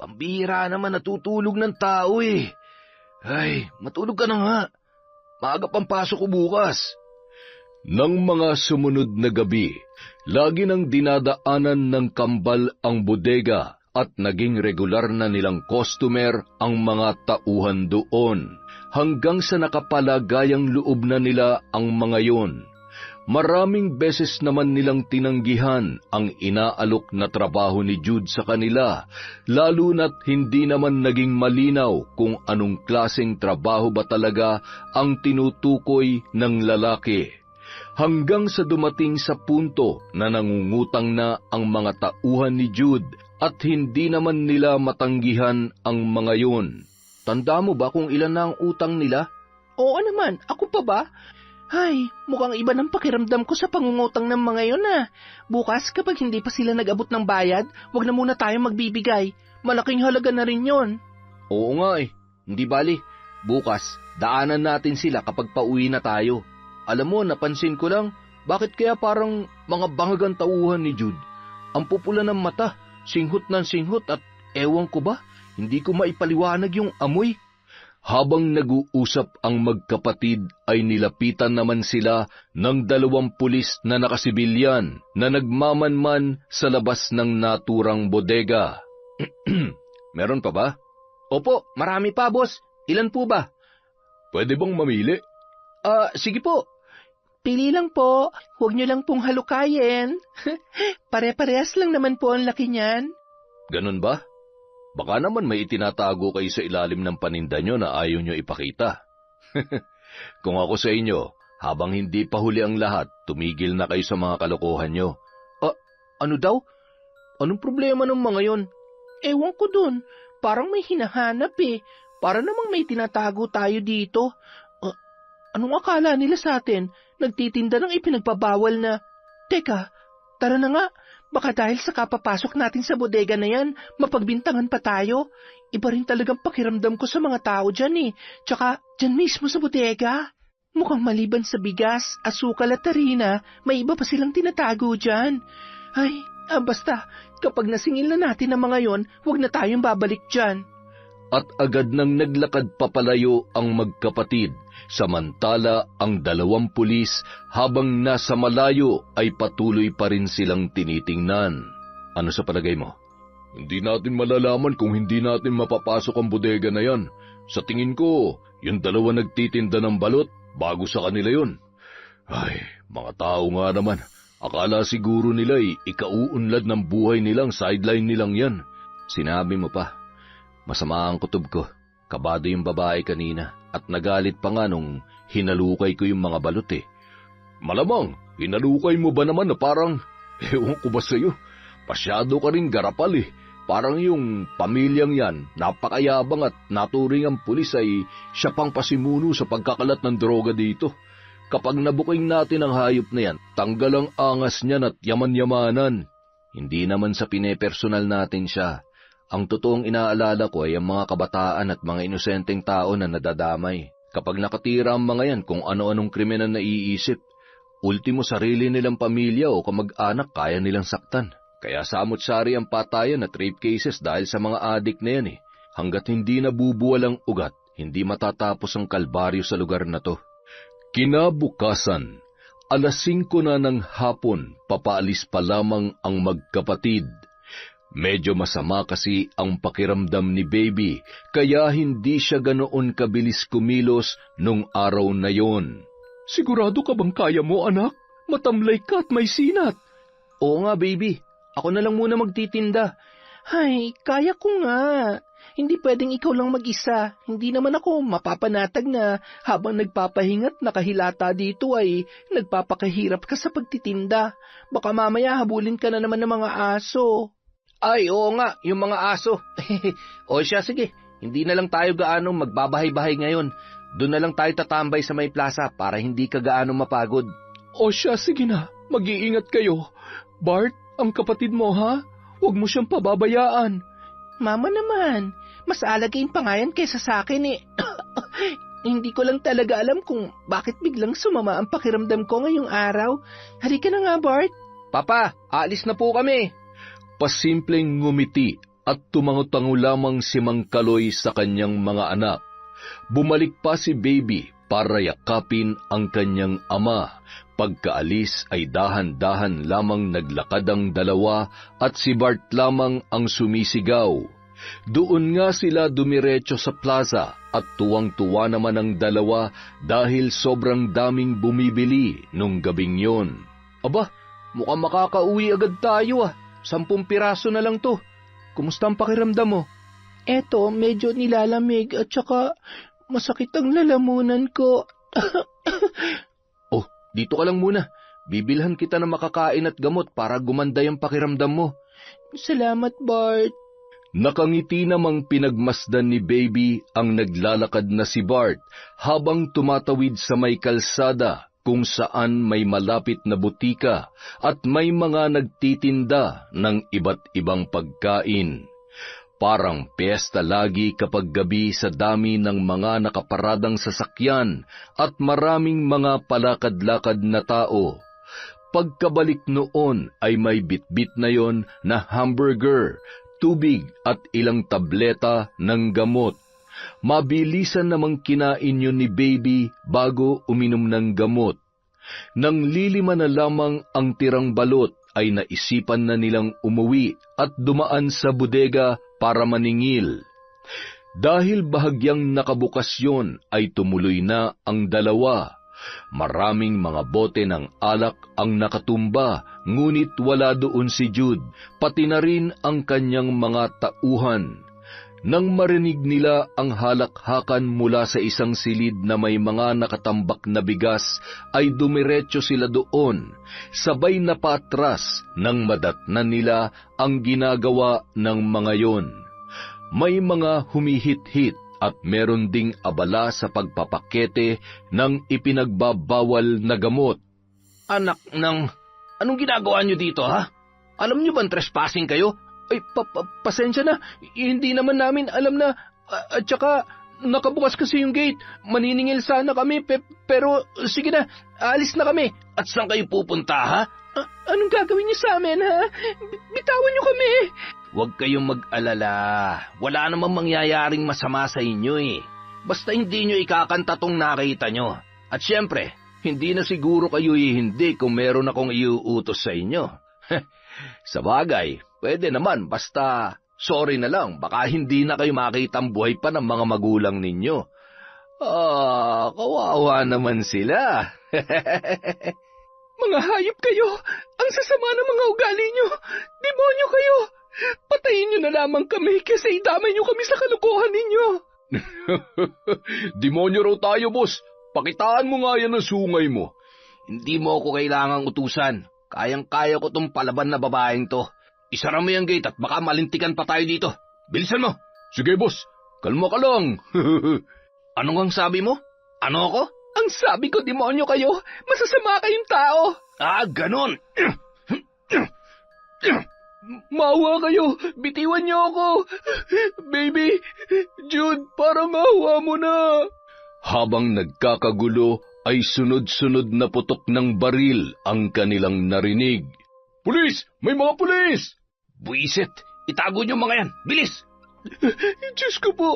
Pambihira naman natutulog ng tao eh. Ay, matulog ka na nga. Maaga pang pasok ko bukas. Nang mga sumunod na gabi, lagi nang dinadaanan ng kambal ang bodega at naging regular na nilang customer ang mga tauhan doon. Hanggang sa nakapalagayang loob na nila ang mga yon. Maraming beses naman nilang tinanggihan ang inaalok na trabaho ni Jude sa kanila, lalo na't hindi naman naging malinaw kung anong klaseng trabaho ba talaga ang tinutukoy ng lalaki. Hanggang sa dumating sa punto na nangungutang na ang mga tauhan ni Jude at hindi naman nila matanggihan ang mga yon. Tanda mo ba kung ilan na ang utang nila? Oo naman, ako pa ba? Ay, mukhang iba ng pakiramdam ko sa pangungutang ng mga yon Bukas kapag hindi pa sila nag-abot ng bayad, wag na muna tayong magbibigay. Malaking halaga na rin yon. Oo nga eh, hindi bali. Bukas, daanan natin sila kapag pauwi na tayo. Alam mo, napansin ko lang, bakit kaya parang mga bangagang tauhan ni Jude? Ang pupula ng mata, singhot ng singhot at ewan ko ba? Hindi ko maipaliwanag yung amoy. Habang nag-uusap ang magkapatid ay nilapitan naman sila ng 2 pulis na nakasibilyan na nagmamanman sa labas ng naturang bodega. Meron pa ba? Opo, marami pa, boss. Ilan po ba? Pwede bang mamili? Sige po. Pili lang po. Huwag niyo lang pong halukayin. Pare-parehas lang naman po ang laki niyan. Ganun ba? Baka naman may itinatago kayo sa ilalim ng paninda nyo na ayaw nyo ipakita. Kung ako sa inyo, habang hindi pa huli ang lahat, tumigil na kayo sa mga kalokohan nyo. Ano daw? Anong problema ng mga yon? Ewan ko dun. Parang may hinahanap eh. Para namang may tinatago tayo dito. Anong akala nila sa atin? Nagtitinda ng ipinagbabawal na... Teka, tara na nga. Baka dahil sa kapapasok natin sa bodega na yan, mapagbintangan pa tayo. Iba rin talagang pakiramdam ko sa mga tao dyan eh. Tsaka, dyan mismo sa bodega. Mukhang maliban sa bigas, asukal at harina, may iba pa silang tinatago dyan. Ay, basta, kapag nasingil na natin ang mga yon, huwag na tayong babalik dyan. At agad nang naglakad papalayo ang magkapatid, samantala ang 2 pulis habang nasa malayo ay patuloy pa rin silang tinitingnan. Ano sa palagay mo? Hindi natin malalaman kung hindi natin mapapasok ang bodega na yan. Sa tingin ko, yung dalawa nagtitinda ng balot, bago sa kanila yon. Ay, mga tao nga naman. Akala siguro nila ikauunlad ng buhay nilang sideline nilang yan. Sinabi mo pa, masama ang kutob ko. Kabado yung babae kanina at nagalit pa nga nung hinalukay ko yung mga balot eh. Malamang, hinalukay mo ba naman na parang, ewan ko ba sa'yo, pasyado ka rin garapal eh. Parang yung pamilyang yan, napakayabang at naturing ang pulis ay siya pang pasimuno sa pagkakalat ng droga dito. Kapag nabuking natin ang hayop na yan, tanggal ang angas niyan at yaman-yamanan. Hindi naman sa pinepersonal natin siya. Ang totoong inaalala ko ay ang mga kabataan at mga inosenteng tao na nadadamay. Kapag nakatira ang mga yan kung ano-anong krimen ang naiisip, ultimo sarili nilang pamilya o kamag-anak kaya nilang saktan. Kaya samot-sari ang patayan at rape cases dahil sa mga adik na yan eh. Hanggat hindi nabubuwal ang ugat, hindi matatapos ang kalbaryo sa lugar na to. Kinabukasan, 5:00 na ng hapon, papaalis pa lamang ang magkapatid. Medyo masama kasi ang pakiramdam ni Baby, kaya hindi siya ganoon kabilis kumilos nung araw na yon. Sigurado ka bang kaya mo, anak? Matamlay ka at may sinat. Oo nga, Baby. Ako na lang muna magtitinda. Ay, kaya ko nga. Hindi pwedeng ikaw lang mag-isa. Hindi naman ako mapapanatag na habang nagpapahingat nakahilata dito ay nagpapakahirap ka sa pagtitinda. Baka mamaya habulin ka na naman ng mga aso. Ay, oo nga, yung mga aso. O siya, sige. Hindi na lang tayo gaano magbabahay-bahay ngayon. Doon na lang tayo tatambay sa may plaza para hindi ka gaano mapagod. O siya, sige na. Mag-iingat kayo. Bart, ang kapatid mo, ha? Huwag mo siyang pababayaan. Mama naman, mas alagain pa nga yan kaysa sa akin eh. Hindi ko lang talaga alam kung bakit biglang sumama ang pakiramdam ko ngayong araw. Halika na nga, Bart. Papa, aalis na po kami. Pasimpleng ngumiti at tumango-tango lamang si Mang Kaloy sa kanyang mga anak. Bumalik pa si Baby para yakapin ang kanyang ama. Pagkaalis ay dahan-dahan lamang naglakad ang dalawa at si Bart lamang ang sumisigaw. Doon nga sila dumiretso sa plaza at tuwang-tuwa naman ang dalawa dahil sobrang daming bumibili nung gabing yon. Aba, mukhang makakauwi agad tayo 10 piraso na lang to. Kumusta ang pakiramdam mo? Eto, medyo nilalamig at saka masakit ang lalamunan ko. Oh, dito ka lang muna. Bibilhan kita ng makakain at gamot para gumanda yung pakiramdam mo. Salamat, Bart. Nakangiti namang pinagmasdan ni Baby ang naglalakad na si Bart habang tumatawid sa may kalsada kung saan may malapit na butika at may mga nagtitinda ng iba't ibang pagkain. Parang piyesta lagi kapag gabi sa dami ng mga nakaparadang sasakyan at maraming mga palakad-lakad na tao. Pagkabalik noon ay may bitbit na yon na hamburger, tubig at ilang tableta ng gamot. Mabilisan namang kinain yun ni Baby bago uminom ng gamot. Nang lilima na lamang ang tirang balot ay naisipan na nilang umuwi at dumaan sa bodega para maningil. Dahil bahagyang nakabukas yon ay tumuloy na ang dalawa. Maraming mga bote ng alak ang nakatumba, ngunit wala doon si Jude, pati na rin ang kanyang mga tauhan. Nang marinig nila ang halakhakan mula sa isang silid na may mga nakatambak na bigas, ay dumiretso sila doon, sabay na patras nang madatnan nila ang ginagawa ng mga yon. May mga humihit-hit at meron ding abala sa pagpapakete ng ipinagbabawal na gamot. Anak ng... Anong ginagawa nyo dito, ha? Alam nyo bang trespassing kayo? Ay, pasensya na. Hindi naman namin alam na... At saka, nakabukas kasi yung gate. Maniningil sana kami, pero sige na, alis na kami. At saan kayo pupunta, ha? Anong gagawin niyo sa amin, ha? Bitawan niyo kami. Huwag kayong mag-alala. Wala namang mangyayaring masama sa inyo, eh. Basta hindi nyo ikakanta tong nakita nyo. At syempre, hindi na siguro kayo hindi kung meron akong iuutos sa inyo. Sa bagay, pwede naman, basta sorry na lang, baka hindi na kayo makitang buhay pa ng mga magulang ninyo. Kawawa naman sila. Mga hayop kayo! Ang sasama ng mga ugali nyo! Demonyo kayo! Patayin nyo na lamang kami kasi idamay nyo kami sa kalukuhan ninyo! Demonyo raw tayo, boss. Pakitaan mo nga yan ang sungay mo. Hindi mo ako kailangang utusan. Kayang-kaya ko tong palaban na babaeng to. Isara mo yung gate at baka malintikan pa tayo dito. Bilisan mo. Sige, boss. Kalma ka lang. Ano ngang sabi mo? Ano ako? Ang sabi ko, demonyo kayo! Masasama kayong tao! Ganon. Maawa kayo! Bitiwan niyo ako! Baby! Jude, parang maawa mo na! Habang nagkakagulo, ay sunod-sunod na putok ng baril ang kanilang narinig. Pulis! May mga pulis! Buisit! Itago niyo mga yan! Bilis! Diyos ko po!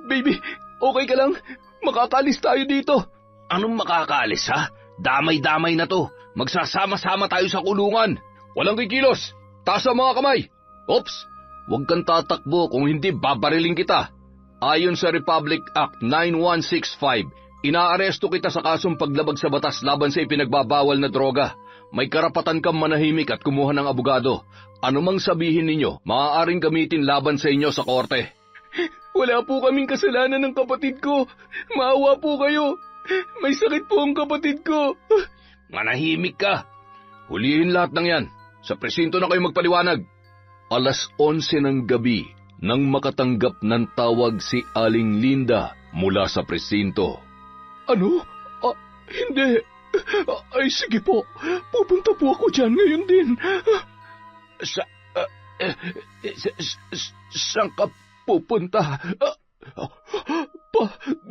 Baby, okay ka lang? Makakalis tayo dito. Anong makakaalis, ha? Damay-damay na to. Magsasama-sama tayo sa kulungan. Walang kikilos. Taas ang mga kamay. Ops! Huwag kang tatakbo kung hindi babariling kita. Ayon sa Republic Act 9165, inaaresto kita sa kasong paglabag sa batas laban sa ipinagbabawal na droga. May karapatan kang manahimik at kumuha ng abogado. Ano mang sabihin ninyo, maaaring gamitin laban sa inyo sa korte. Wala po kaming kasalanan ng kapatid ko. Maawa po kayo. May sakit po ang kapatid ko. Manahimik ka. Hulihin lahat ng yan. Sa presinto na kayo magpaliwanag. 11:00 ng gabi nang makatanggap ng tawag si Aling Linda mula sa presinto. Ano? Hindi. Ay, sige po. Pupunta po ako dyan ngayon din. Saan ka pupunta?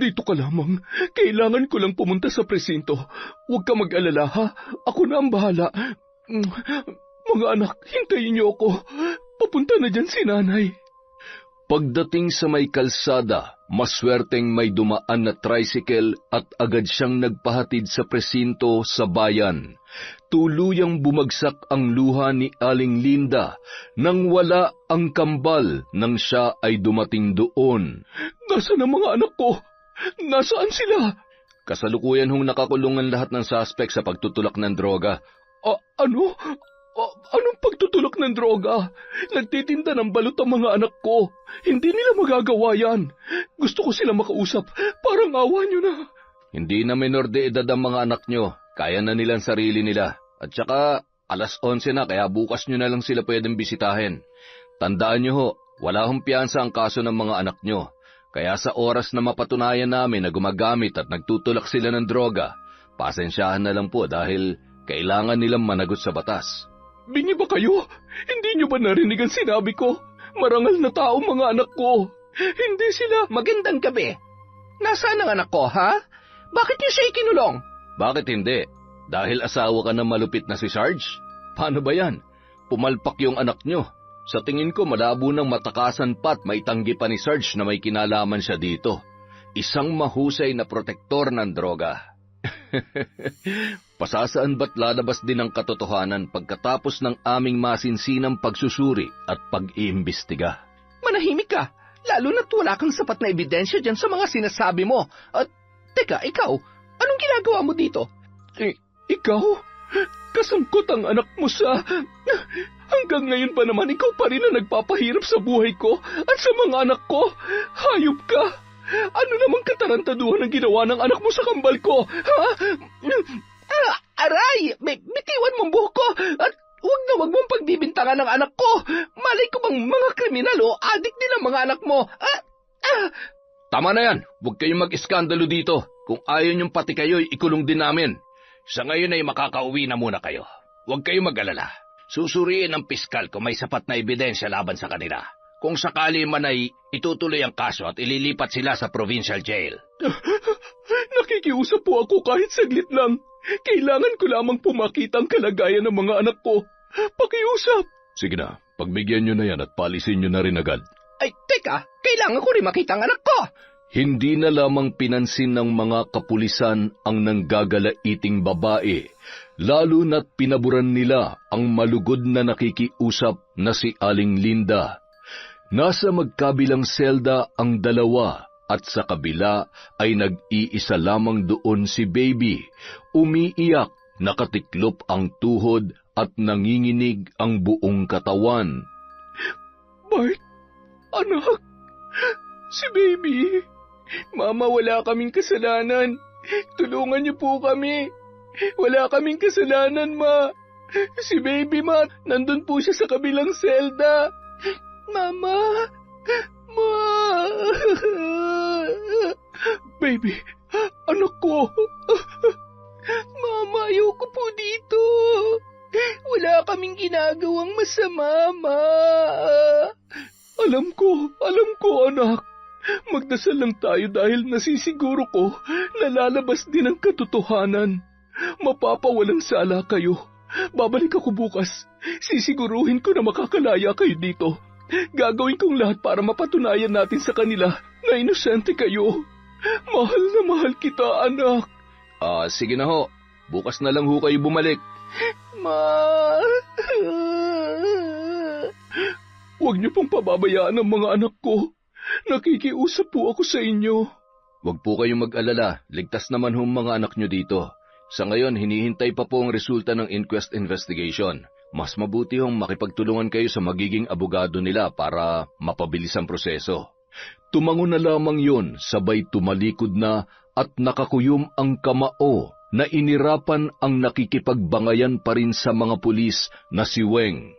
Dito ka lamang. Kailangan ko lang pumunta sa presinto. Huwag ka mag-alala, ha? Ako na ang bahala. Mga anak, hintayin niyo ako. Papunta na dyan si nanay. Pagdating sa may kalsada, maswerteng may dumaan na tricycle at agad siyang nagpahatid sa presinto sa bayan. Tuluyang bumagsak ang luha ni Aling Linda nang wala ang kambal nang siya ay dumating doon. Nasaan ang mga anak ko? Nasaan sila? Kasalukuyan hong nakakulungan lahat ng suspect sa pagtutulak ng droga. Ano? Anong pagtutulak ng droga? Nagtitinda ng balot ang mga anak ko. Hindi nila magagawa yan. Gusto ko sila makausap. Parang awa nyo na. Hindi na menor de edad ang mga anak nyo. Kaya na nilang sarili nila. At saka, 11:00 na kaya bukas nyo na lang sila pwedeng bisitahin. Tandaan nyo ho, wala hong piyansa ang kaso ng mga anak nyo. Kaya sa oras na mapatunayan namin na gumagamit at nagtutulak sila ng droga, pasensyahan na lang po dahil kailangan nilang managot sa batas. Bingi ba kayo? Hindi nyo ba narinig ang sinabi ko? Marangal na tao mga anak ko. Hindi sila... Magandang gabi. Nasaan ang anak ko, ha? Bakit niyo siya ikinulong? Bakit hindi? Dahil asawa ka ng malupit na si Sarge? Paano ba yan? Pumalpak yung anak nyo. Sa tingin ko malabo ng matakasan pa at may tanggi pa ni Sarge na may kinalaman siya dito. Isang mahusay na protektor ng droga. Pasasaan ba't lalabas din ang katotohanan pagkatapos ng aming masinsinang pagsusuri at pag-iimbestiga? Manahimik ka, lalo na't wala kang sapat na ebidensya dyan sa mga sinasabi mo. At, teka, ikaw, anong ginagawa mo dito? Ikaw? Kasangkot ang anak mo sa... Hanggang ngayon pa naman ikaw pa rin ang nagpapahirap sa buhay ko at sa mga anak ko. Hayop ka! Ano namang katarantaduhan ang ginawa ng anak mo sa kambal ko? Ha? Aray! Bitiwan mong buhok ko at wag mong pagbibintangan ng anak ko. Malay ko bang mga kriminal o adik din ang mga anak mo? Tama na yan. Huwag kayong mag-iskandalo dito. Kung ayaw niyong pati kayo'y ikulong din namin. Sa ngayon ay makakauwi na muna kayo. Huwag kayong mag-alala. Susuriin ng piskal kung may sapat na ebidensya laban sa kanila. Kung sakali man ay itutuloy ang kaso at ililipat sila sa provincial jail. Nakikiusap po ako kahit saglit lang. Kailangan ko lamang pumakita ang kalagayan ng mga anak ko. Pakiusap. Sige na, pagbigyan nyo na yan at palisin nyo na rin agad. Ay, teka, kailangan ko rin makita ang anak ko. Hindi na lamang pinansin ng mga kapulisan ang nanggagalaiting babae, lalo na't pinaburan nila ang malugod na nakikiusap na si Aling Linda. Nasa magkabilang selda ang dalawa at sa kabila ay nag-iisa lamang doon si Baby, umiiyak, nakatiklop ang tuhod at nanginginig ang buong katawan. Bart, anak, si Baby. Mama, wala kaming kasalanan. Tulungan niyo po kami. Wala kaming kasalanan, Ma. Si Baby, Ma, nandun po siya sa kabilang selda. Mama, Ma. Baby, anak ko. Mama, ayoko po dito. Wala kaming ginagawang masama, Ma. Alam ko, anak. Magdasal lang tayo dahil nasisiguro ko na lalabas din ang katotohanan. Mapapawalang sala kayo. Babalik ako bukas. Sisiguruhin ko na makakalaya kayo dito. Gagawin kong lahat para mapatunayan natin sa kanila na inosente kayo. Mahal na mahal kita, anak. Sige na ho. Bukas na lang ho kayo bumalik. Ma. Huwag niyo pong pababayaan ang mga anak ko. Nakikiusap po ako sa inyo. Huwag po kayong mag-alala. Ligtas naman ho mga anak nyo dito. Sa ngayon, hinihintay pa po ang resulta ng inquest investigation. Mas mabuti hong makipagtulungan kayo sa magiging abogado nila para mapabilis ang proseso. Tumango na lamang yun, sabay tumalikod na at nakakuyom ang kamao na inirapan ang nakikipagbangayan pa rin sa mga pulis na si Weng.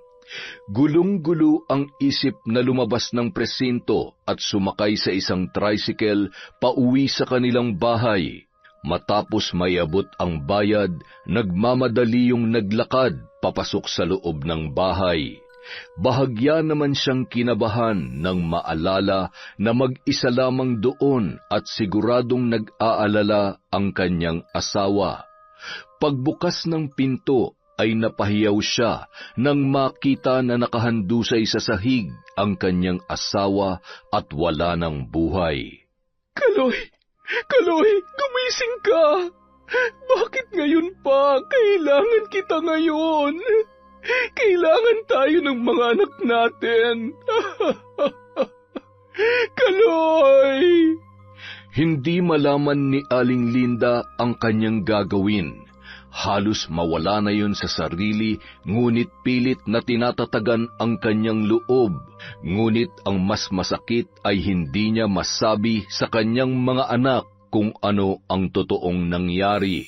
Gulong-gulo ang isip na lumabas ng presinto at sumakay sa isang tricycle pauwi sa kanilang bahay. Matapos mayabot ang bayad, nagmamadali yung naglakad papasok sa loob ng bahay. Bahagya naman siyang kinabahan nang maalala na mag-isa lamang doon at siguradong nag-aalala ang kanyang asawa. Pagbukas ng pinto, ay napahiyaw siya nang makita na nakahandusay sa sahig ang kanyang asawa at wala ng buhay. Kaloy! Kaloy! Gumising ka! Bakit ngayon pa? Kailangan kita ngayon! Kailangan tayo ng mga anak natin! Kaloy! Hindi malaman ni Aling Linda ang kanyang gagawin. Halos mawala na yun sa sarili, ngunit pilit na tinatatagan ang kanyang loob. Ngunit ang mas masakit ay hindi niya masabi sa kanyang mga anak kung ano ang totoong nangyari.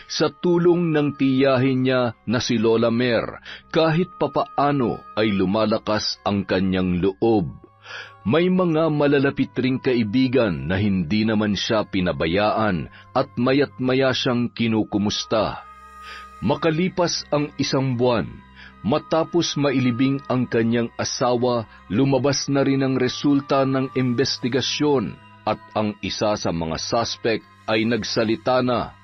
Sa tulong ng tiyahin niya na si Lola Mer, kahit papaano ay lumalakas ang kanyang loob. May mga malalapit ring kaibigan na hindi naman siya pinabayaan at mayat-maya siyang kinukumusta. Makalipas ang 1 buwan, matapos mailibing ang kanyang asawa, lumabas na rin ang resulta ng investigasyon at ang isa sa mga suspect ay nagsalita na.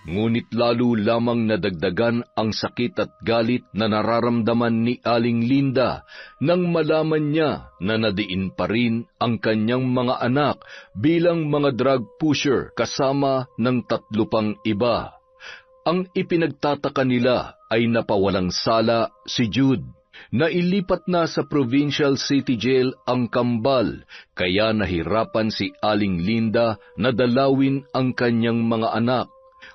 Ngunit lalo lamang nadagdagan ang sakit at galit na nararamdaman ni Aling Linda nang malaman niya na nadiin pa rin ang kanyang mga anak bilang mga drug pusher kasama ng 3 pang iba. Ang ipinagtataka nila ay napawalang sala si Jude. Nailipat na sa Provincial City Jail ang kambal, kaya nahirapan si Aling Linda na dalawin ang kanyang mga anak.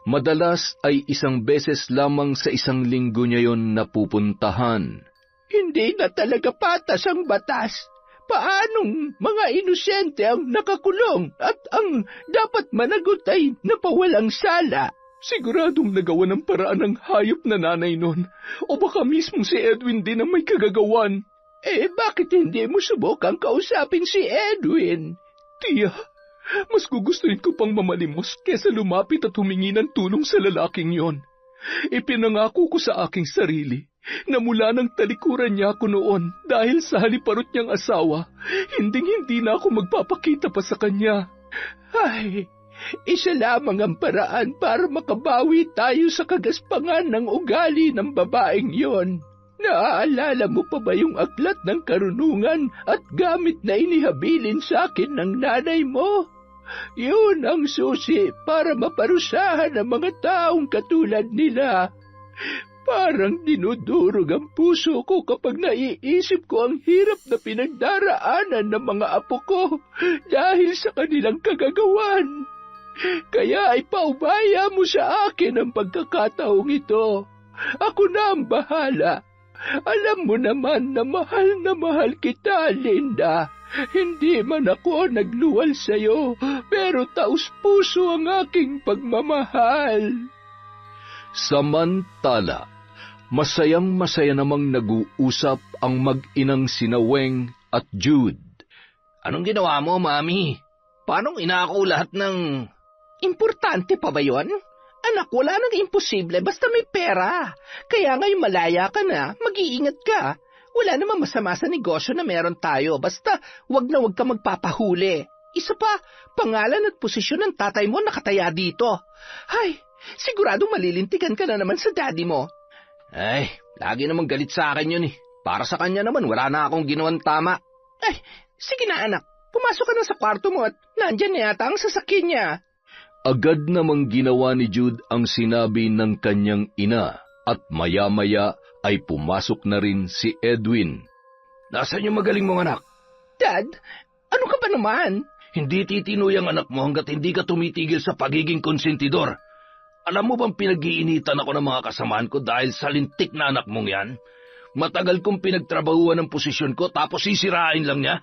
Madalas ay 1 beses lamang sa 1 linggo niya yon napupuntahan. Hindi na talaga patas ang batas. Paanong mga inosente ang nakakulong at ang dapat managot ay napawalang sala? Siguradong nagawa ng paraan ng hayop na nanay nun. O baka mismo si Edwin din ang may kagagawan. Bakit hindi mo subukang kausapin si Edwin? Tiya, mas gugustuhin ko pang mamalimos kesa lumapit at humingi ng tulong sa lalaking yon. Ipinangako ko sa aking sarili na mula ng talikuran niya ako noon dahil sa haliparot niyang asawa, hinding-hindi na ako magpapakita pa sa kanya. Ay, isa lamang ang paraan para makabawi tayo sa kagaspangan ng ugali ng babaeng yon. Naaalala mo pa ba yung aklat ng karunungan at gamit na inihabilin sa akin ng nanay mo? Yun ang susi para maparusahan ang mga taong katulad nila. Parang dinudurog ang puso ko kapag naiisip ko ang hirap na pinagdaraanan ng mga apo ko dahil sa kanilang kagagawan. Kaya ay paubaya mo sa akin ang pagkakataong ito. Ako na ang bahala. Alam mo naman na mahal kita, Linda. Hindi man ako nagluwal sa'yo, pero taus-puso ang aking pagmamahal. Samantala, masayang-masaya namang nag-uusap ang mag-inang sina Weng at Jude. Anong ginawa mo, Mami? Paano inako lahat ng... Importante pa ba yun? Anak, wala nang imposible basta may pera. Kaya ngayon malaya ka na, mag-iingat ka. Wala namang masama sa negosyo na meron tayo, basta wag na wag ka magpapahuli. Isa pa, pangalan at posisyon ng tatay mo nakataya dito. Ay, sigurado malilintigan ka na naman sa daddy mo. Ay, lagi namang galit sa akin yun eh. Para sa kanya naman, wala na akong ginawang tama. Ay, sige na anak, pumasok ka na sa kwarto mo at nandyan na yata ang sasakyan niya. Agad namang ginawa ni Jude ang sinabi ng kanyang ina at maya-maya ay pumasok na rin si Edwin. Nasaan yung magaling mong anak? Dad, ano ka ba naman? Hindi titinuy ang anak mo hanggat hindi ka tumitigil sa pagiging konsentidor. Alam mo bang pinag-iinitan ako ng mga kasamaan ko dahil sa lintik na anak mong yan? Matagal kong pinagtrabahuan ang posisyon ko tapos sisirain lang niya?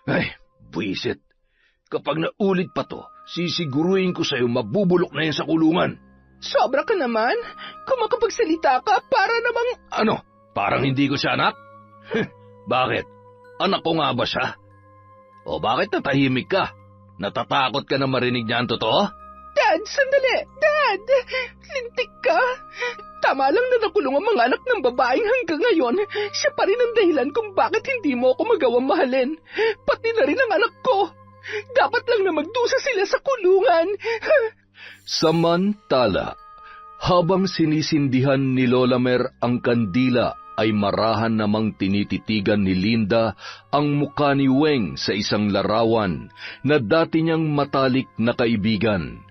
Ay, buwisit. Kapag naulit pa to, sisiguruhin ko sa'yo mabubulok na yan sa kulungan. Sobra ka naman. Kung makapagsalita ka, para namang... Ano? Parang hindi ko siya anak? Bakit? Anak ko nga ba siya? O bakit natahimik ka? Natatakot ka na marinig niya ang totoo? Dad, sandali! Dad! Lintik ka! Tama lang na nakulong ang mga anak ng babaeng hanggang ngayon. Siya pa rin ang dahilan kung bakit hindi mo ako magawang mahalin. Pati na rin ang anak ko. Dapat lang na magdusa sila sa kulungan. Samantala, habang sinisindihan ni Lola Mer ang kandila, ay marahan namang tinititigan ni Linda ang mukha ni Weng sa isang larawan na dati niyang matalik na kaibigan.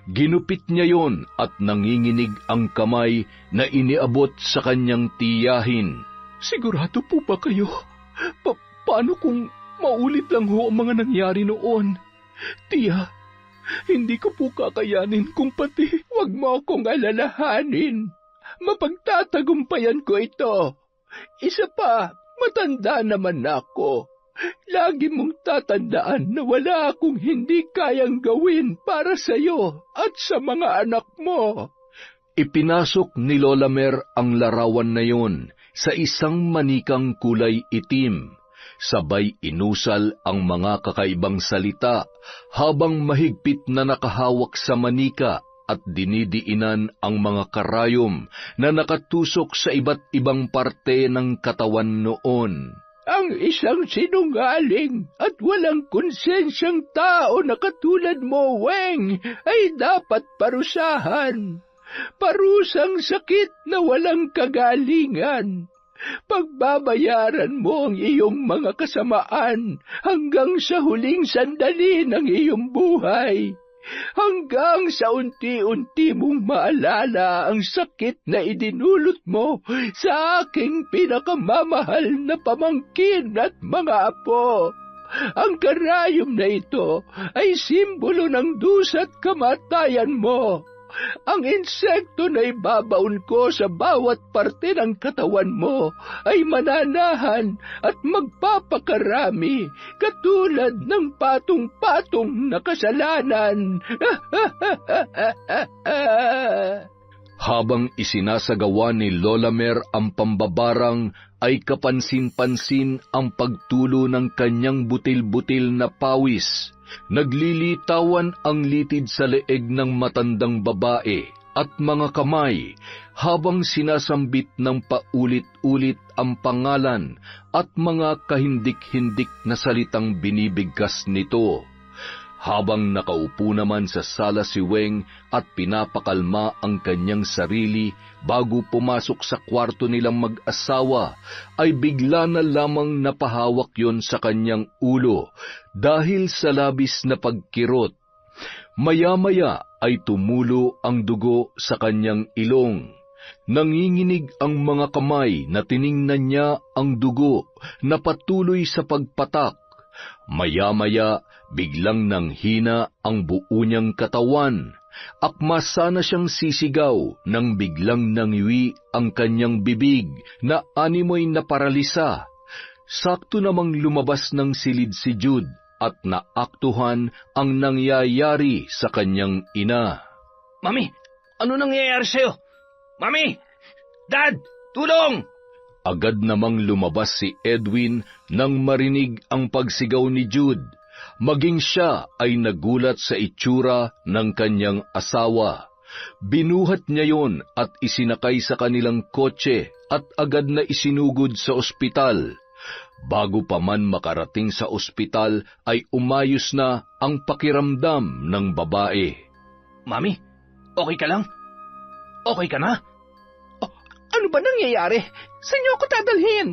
Ginupit niya yon at nanginginig ang kamay na iniabot sa kanyang tiyahin. Sigurado po ba kayo? Paano kung maulit lang ho ang mga nangyari noon? Tiya, hindi ko po kakayanin kung pati wag mo akong alalahanin. Mapagtatagumpayan ko ito. Isa pa, matanda naman ako. Lagi mong tatandaan na wala akong hindi kayang gawin para sa iyo at sa mga anak mo. Ipinasok ni Lola Mer ang larawan na yon sa isang manikang kulay itim. Sabay inusal ang mga kakaibang salita habang mahigpit na nakahawak sa manika at dinidiinan ang mga karayom na nakatusok sa iba't ibang parte ng katawan noon. Ang isang sinungaling at walang konsensyang tao na katulad mo, Weng, ay dapat parusahan. Parusang sakit na walang kagalingan. Pagbabayaran mo ang iyong mga kasamaan hanggang sa huling sandali ng iyong buhay. Hanggang sa unti-unti mong maalala ang sakit na idinulot mo sa aking pinakamamahal na pamangkin at mga apo. Ang karayom na ito ay simbolo ng dusa't kamatayan mo. Ang insekto na ibabaon ko sa bawat parte ng katawan mo ay mananahan at magpapakarami katulad ng patong-patong na kasalanan. Habang isinasagawa ni Lola Mer ang pambabarang, ay kapansin-pansin ang pagtulo ng kanyang butil-butil na pawis. Naglilitawan ang litid sa leeg ng matandang babae at mga kamay habang sinasambit ng paulit-ulit ang pangalan at mga kahindik-hindik na salitang binibigkas nito. Habang nakaupo naman sa sala si Weng at pinapakalma ang kanyang sarili bago pumasok sa kwarto nilang mag-asawa, ay bigla na lamang napahawak yon sa kanyang ulo dahil sa labis na pagkirot. Maya-maya ay tumulo ang dugo sa kanyang ilong. Nanginginig ang mga kamay na tiningnan niya ang dugo na patuloy sa pagpatak. Maya-maya, biglang nanghina ang buo niyang katawan. Akma sana siyang sisigaw nang biglang nangiwi ang kanyang bibig na animoy na paralisa. Sakto namang lumabas ng silid si Jude at naaktuhan ang nangyayari sa kanyang ina. Mami, ano nangyayari sa'yo? Mami! Dad! Tulong! Agad namang lumabas si Edwin nang marinig ang pagsigaw ni Jude. Maging siya ay nagulat sa itsura ng kanyang asawa. Binuhat niya yon at isinakay sa kanilang kotse at agad na isinugod sa ospital. Bago pa man makarating sa ospital ay umayos na ang pakiramdam ng babae. Mami, okay ka lang? Okay ka na? Ano ba nangyayari? Saan niyo ako dadalhin?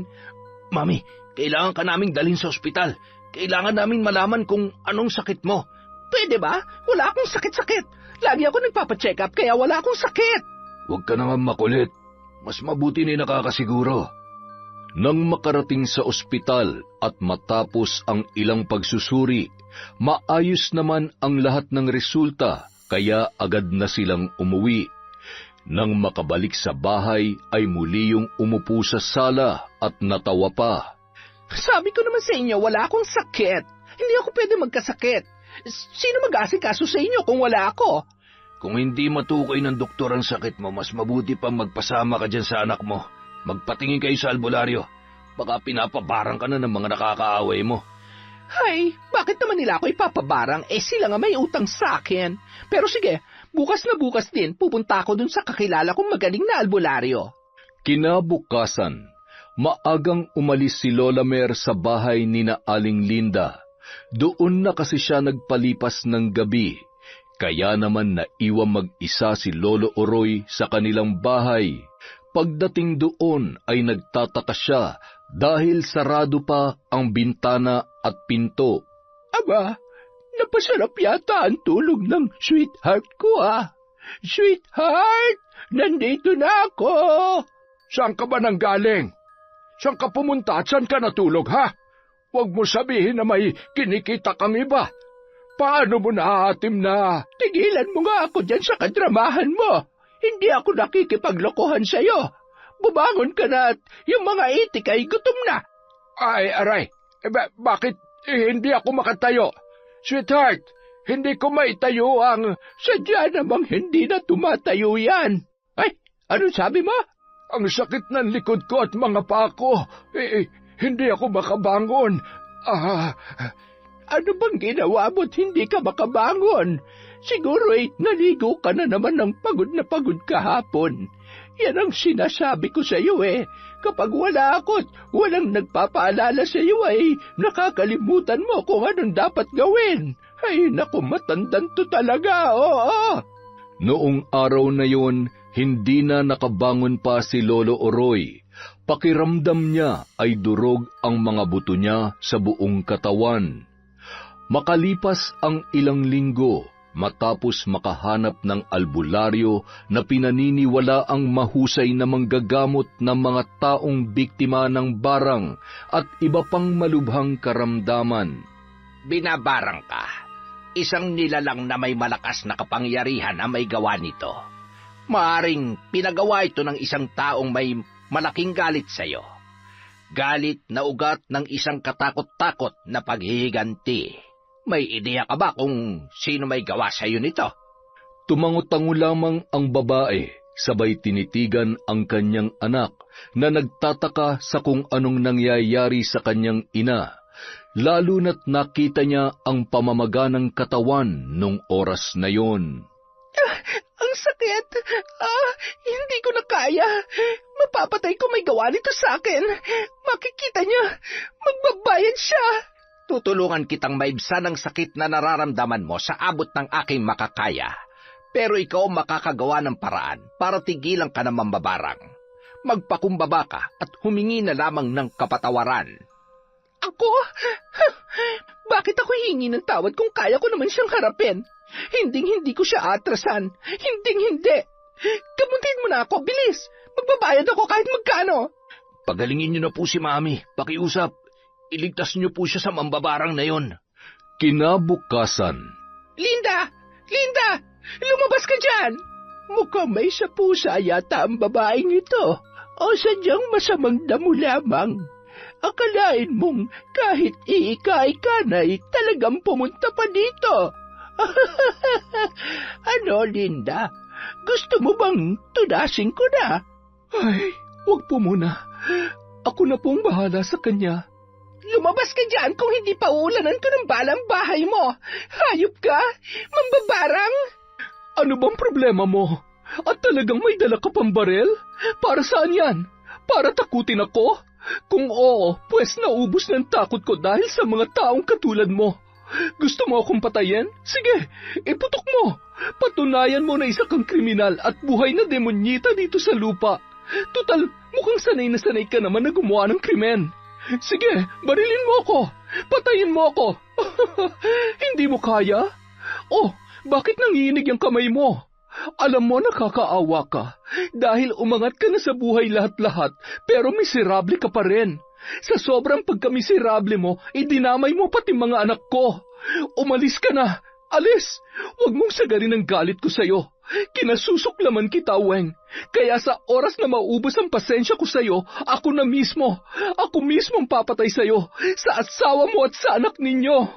Mami, kailangan ka naming dalhin sa ospital. Kailangan namin malaman kung anong sakit mo. Pwede ba? Wala akong sakit-sakit. Lagi ako nagpapacheck up kaya wala akong sakit. Huwag ka naman makulit. Mas mabuti na nakakasiguro. Nang makarating sa ospital at matapos ang ilang pagsusuri, maayos naman ang lahat ng resulta kaya agad na silang umuwi. Nang makabalik sa bahay ay muli yung umupo sa sala at natawa pa. Sabi ko naman sa inyo, wala akong sakit. Hindi ako pwede magkasakit. Sino mag-aasikaso sa inyo kung wala ako? Kung hindi matukoy ng doktor ang sakit mo, mas mabuti pang magpasama ka dyan sa anak mo. Magpatingin kayo sa albularyo. Baka pinapabarang ka na ng mga nakakaaway mo. Hay, bakit naman nila ako ipapabarang? Sila nga may utang sa akin. Pero sige, bukas na bukas din, pupunta ako dun sa kakilala kong magaling na albularyo. Kinabukasan, maagang umalis si Lola Mer sa bahay ni na Aling Linda. Doon na kasi siya nagpalipas ng gabi. Kaya naman naiwang mag-isa si Lolo Oroy sa kanilang bahay. Pagdating doon ay nagtataka siya dahil sarado pa ang bintana at pinto. Aba, napasarap yata ang tulog ng sweetheart ko Sweetheart, nandito na ako. Saan ka ba nanggaling? Saan ka pumunta at saan ka natulog, ha? Huwag mo sabihin na may kinikita kang iba. Paano mo nahatim na? Tigilan mo nga ako dyan sa kadramahan mo. Hindi ako nakikipaglokohan sa'yo. Bubangon ka na at yung mga itik ay gutom na. Ay, aray. Bakit hindi ako makatayo? Sweetheart, hindi ko maitayo ang... Sadya namang hindi na tumatayo yan. Ay, ano sabi mo? Ang sakit ng likod ko at mga paa ko. Hindi ako makabangon. Ano bang ginawa mo't hindi ka makabangon? Siguro naligo ka na naman ng pagod na pagod kahapon. Yan ang sinasabi ko sa iyo Kapag wala ako't walang nagpapaalala sa iyo nakakalimutan mo kung anong dapat gawin. Ay, naku, matandan to talaga, oo. Noong araw na yon, hindi na nakabangon pa si Lolo Oroy. Pakiramdam niya ay durog ang mga buto niya sa buong katawan. Makalipas ang ilang linggo, matapos makahanap ng albularyo na pinaniniwala ang mahusay na manggagamot ng mga taong biktima ng barang at iba pang malubhang karamdaman. Binabarang ka. Isang nilalang na may malakas na kapangyarihan ang may gawa nito. Maaring pinagawa ito ng isang taong may malaking galit sa iyo. Galit na ugat ng isang katakot-takot na paghihiganti. May ideya ka ba kung sino may gawa sa iyo nito? Tumango-tango lamang ang babae, sabay tinitigan ang kanyang anak na nagtataka sa kung anong nangyayari sa kanyang ina, lalo na't nakita niya ang pamamaga ng katawan nung oras na yon. Ang sakit! Hindi ko na kaya. Mapapatay ko may gawa nito sa akin. Makikita niya, magbabayad siya. Tutulungan kitang maibsan ang sakit na nararamdaman mo sa abot ng aking makakaya. Pero ikaw makakagawa ng paraan para tigilan ka ng mambabarang. Magpakumbaba ka at humingi na lamang ng kapatawaran. Ako? Bakit ako hingi ng tawad kung kaya ko naman siyang harapin? Hinding-hindi ko siya atrasan. Hinding-hindi. Kamuntin mo na ako, bilis! Magbabayad ako kahit magkano. Pagalingin niyo na po si Mami. Pakiusap. Iligtas niyo po siya sa mambabarang na yon. Kinabukasan. Linda! Linda! Lumabas ka dyan! Mukhang may sapusa yata ang babaeng ito. O sadyang masamang damo lamang. Akalain mong kahit iika-ika na'y talagang pumunta pa dito. Ano, Linda? Gusto mo bang tunasin ko na? Ay, wag po muna. Ako na pong bahala sa kanya. Lumabas ka dyan kung hindi pa uulanan ko ng balang bahay mo. Hayop ka? Mambabarang? Ano bang problema mo? At talagang may dala ka pang barel? Para saan yan? Para takutin ako? Kung oo, pues naubos ng takot ko dahil sa mga taong katulad mo. Gusto mo akong patayin? Sige, iputok mo. Patunayan mo na isa kang kriminal at buhay na demonyita dito sa lupa. Tutal, mukhang sanay na sanay ka naman na gumawa ng krimen. Sige, barilin mo ako. Patayin mo ako. Hindi mo kaya? Oh, bakit nanginig ang kamay mo? Alam mo nakakaawa ka dahil umangat ka na sa buhay lahat-lahat pero miserable ka pa rin. Sa sobrang pagkamiserable mo, idinamay mo pati mga anak ko. Umalis ka na. Alis! Huwag mong sagarin ang galit ko sa'yo. Kinasusuklaman kita, Weng. Kaya sa oras na maubos ang pasensya ko sa'yo, ako mismo ang papatay sa'yo, sa asawa mo at sa anak ninyo.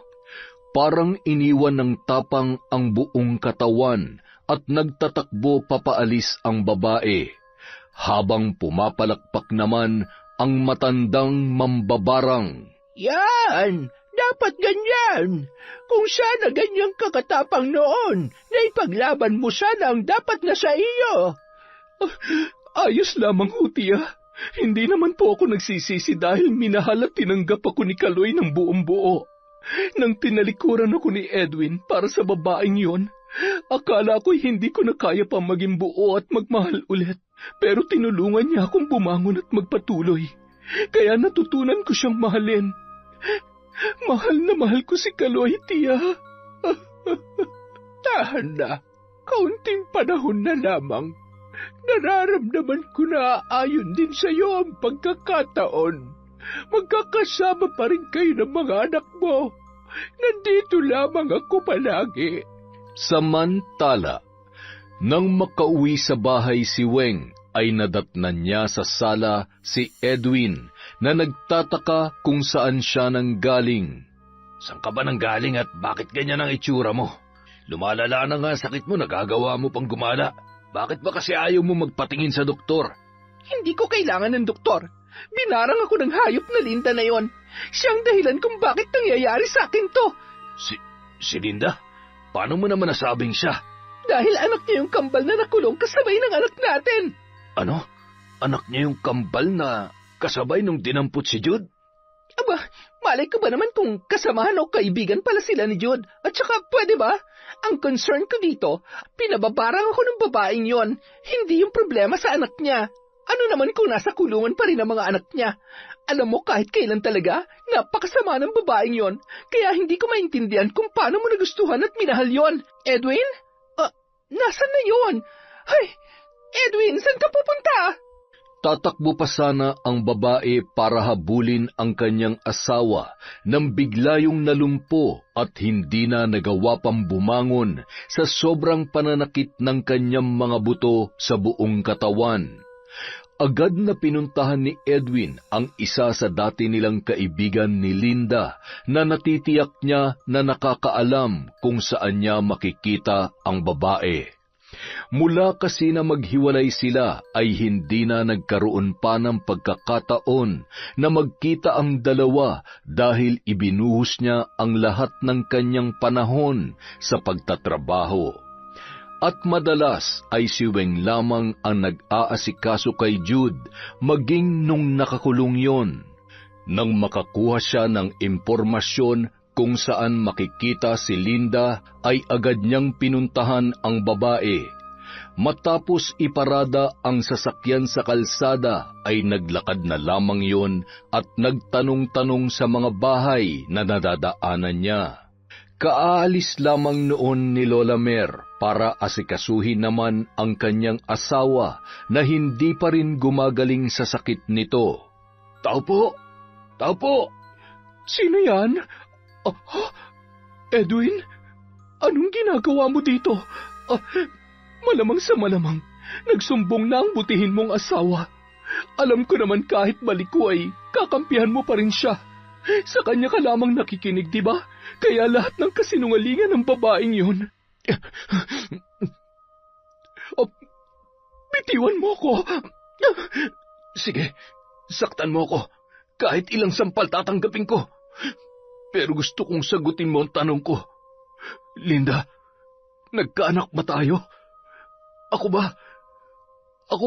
Parang iniwan ng tapang ang buong katawan at nagtatakbo papaalis ang babae, habang pumapalakpak naman ang matandang mambabarang. Yan! Dapat ganyan! Kung siya na ganyang kakatapang noon, na ipaglaban mo sana ang dapat na sa iyo. Ayos lamang ho, tiya. Hindi naman po ako nagsisisi dahil minahal at tinanggap ako ni Kaloy ng buong buo. Nang tinalikuran ako ni Edwin para sa babaeng yon, akala ko'y hindi ko na kaya pa maging buo at magmahal ulit. Pero tinulungan niya akong bumangon at magpatuloy. Kaya natutunan ko siyang mahalin. Mahal na mahal ko si Kaloy, tiya. Tahan na. Kaunting panahon na lamang. Nararamdaman ko na ayon din sa iyo ang pagkakataon. Magkakasama pa rin kayo ng mga anak mo. Nandito lamang ako palagi. Samantala, nang makauwi sa bahay si Weng, ay nadatnan niya sa sala si Edwin na nagtataka kung saan siya nanggaling. Saan ka ba nanggaling at bakit ganyan ang itsura mo? Lumalala na nga sakit mo, nagagawa mo pang gumala. Bakit ba kasi ayaw mo magpatingin sa doktor? Hindi ko kailangan ng doktor. Binarang ako ng hayop na Linda na yon. Siyang dahilan kung bakit nangyayari sa akin to. Si Linda? Paano mo naman nasabing siya? Dahil anak niya yung kambal na nakulong kasabay ng anak natin. Ano? Anak niya yung kambal na kasabay nung dinampot si Jude? Aba, malay ko ba naman kung kasamahan o kaibigan pala sila ni Jude? At saka, pwede ba? Ang concern ko dito, pinababarang ako ng babaeng yon. Hindi yung problema sa anak niya. Ano naman kung nasa kulungan pa rin ang mga anak niya? Alam mo, kahit kailan talaga, napakasama ng babaeng yon. Kaya hindi ko maintindihan kung paano mo nagustuhan at minahal yon. Edwin? Nasaan na yon? Ay, Edwin, saan ka pupunta? Tatakbo pa sana ang babae para habulin ang kanyang asawa nang bigla yung nalumpo at hindi na nagawa pang bumangon sa sobrang pananakit ng kanyang mga buto sa buong katawan. Agad na pinuntahan ni Edwin ang isa sa dati nilang kaibigan ni Linda na natitiyak niya na nakakaalam kung saan niya makikita ang babae. Mula kasi na maghiwalay sila ay hindi na nagkaroon pa ng pagkakataon na magkita ang dalawa dahil ibinuhos niya ang lahat ng kanyang panahon sa pagtatrabaho. At madalas ay si Weng lamang ang nag-aasikaso kay Jude maging nung nakakulong yon. Nang makakuha siya ng impormasyon kung saan makikita si Linda, ay agad niyang pinuntahan ang babae. Matapos iparada ang sasakyan sa kalsada, ay naglakad na lamang yun at nagtanong-tanong sa mga bahay na nadadaanan niya. Kaalis lamang noon ni Lola Mer para asikasuhin naman ang kanyang asawa na hindi pa rin gumagaling sa sakit nito. Tao po! Tao po! Sino yan? Edwin? Anong ginagawa mo dito? Malamang sa malamang, nagsumbong na ang butihin mong asawa. Alam ko naman kahit baliko ay kakampihan mo pa rin siya. Sa kanya ka lamang nakikinig, di ba? Kaya lahat ng kasinungalingan ng babaeng yun. Bitiwan mo ko. Sige, saktan mo ko. Kahit ilang sampal tatanggapin ko. Pero gusto kong sagutin mo ang tanong ko. Linda, nagkaanak ba tayo? Ako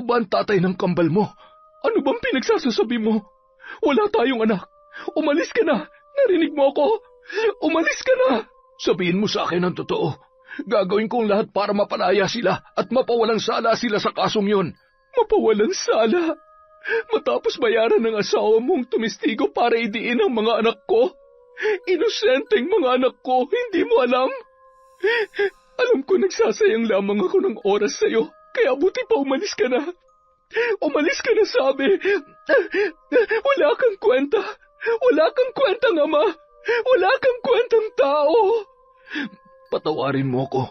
ba ang tatay ng kambal mo? Ano bang pinagsasasabi mo? Wala tayong anak. Umalis ka na. Narinig mo ako? Umalis ka na. Sabihin mo sa akin ang totoo. Gagawin ko ang lahat para mapalaya sila at mapawalang sala sila sa kasong yun. Mapawalang sala? Matapos bayaran ng asawa mong tumistigo para idiin ang mga anak ko? Inosenteng mga anak ko, hindi mo alam? Alam ko nagsasayang lamang ako ng oras sa'yo, kaya buti pa umalis ka na. Umalis ka na, sabi. Wala kang kwenta. Wala kang kwentang ama. Wala kang kwentang tao. Patawarin mo ko.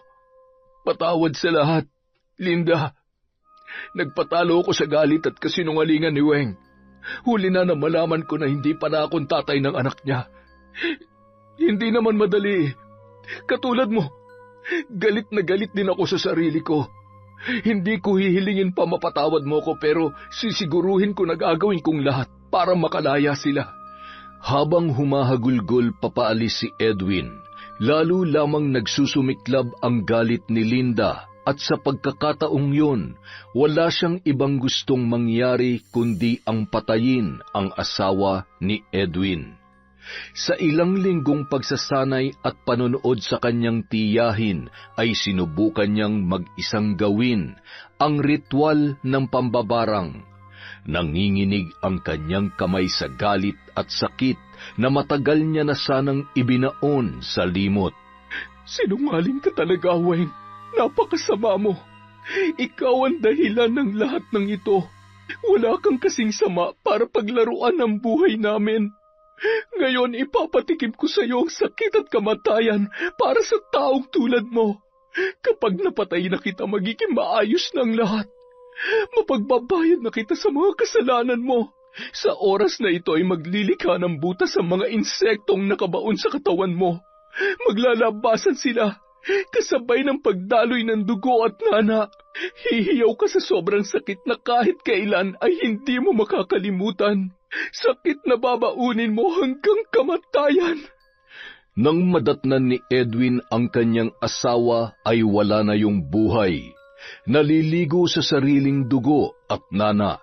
Patawad sa lahat, Linda. Nagpatalo ako sa galit at kasinungalingan ni Weng. Huli na malaman ko na hindi pala akong tatay ng anak niya. Hindi naman madali. Katulad mo, galit na galit din ako sa sarili ko. Hindi ko hihilingin pa mapatawad mo ko pero sisiguruhin ko na gagawin kong lahat para makalaya sila. Habang humahagulgol papaalis si Edwin, lalo lamang nagsusumiklab ang galit ni Linda at sa pagkakataong yun, wala siyang ibang gustong mangyari kundi ang patayin ang asawa ni Edwin. Sa ilang linggong pagsasanay at panonood sa kanyang tiyahin ay sinubukan niyang mag-isang gawin ang ritual ng pambabarang. Nanginginig ang kanyang kamay sa galit at sakit na matagal niya na sanang ibinaon sa limot. Sinungaling ka talaga, Weng. Napakasama mo. Ikaw ang dahilan ng lahat ng ito. Wala kang kasing sama para paglaruan ang buhay namin. Ngayon ipapatikim ko sa iyo ang sakit at kamatayan para sa taong tulad mo. Kapag napatay na kita, magiging maayos ng lahat. Mapagbabayad na kita sa mga kasalanan mo. Sa oras na ito ay maglilikha ng butas sa mga insektong nakabaon sa katawan mo. Maglalabasan sila, kasabay ng pagdaloy ng dugo at nana. Hihiyaw ka sa sobrang sakit na kahit kailan ay hindi mo makakalimutan. Sakit na babaunin mo hanggang kamatayan. Nang madatnan ni Edwin ang kanyang asawa ay wala na yung buhay. Naliligo sa sariling dugo at nana.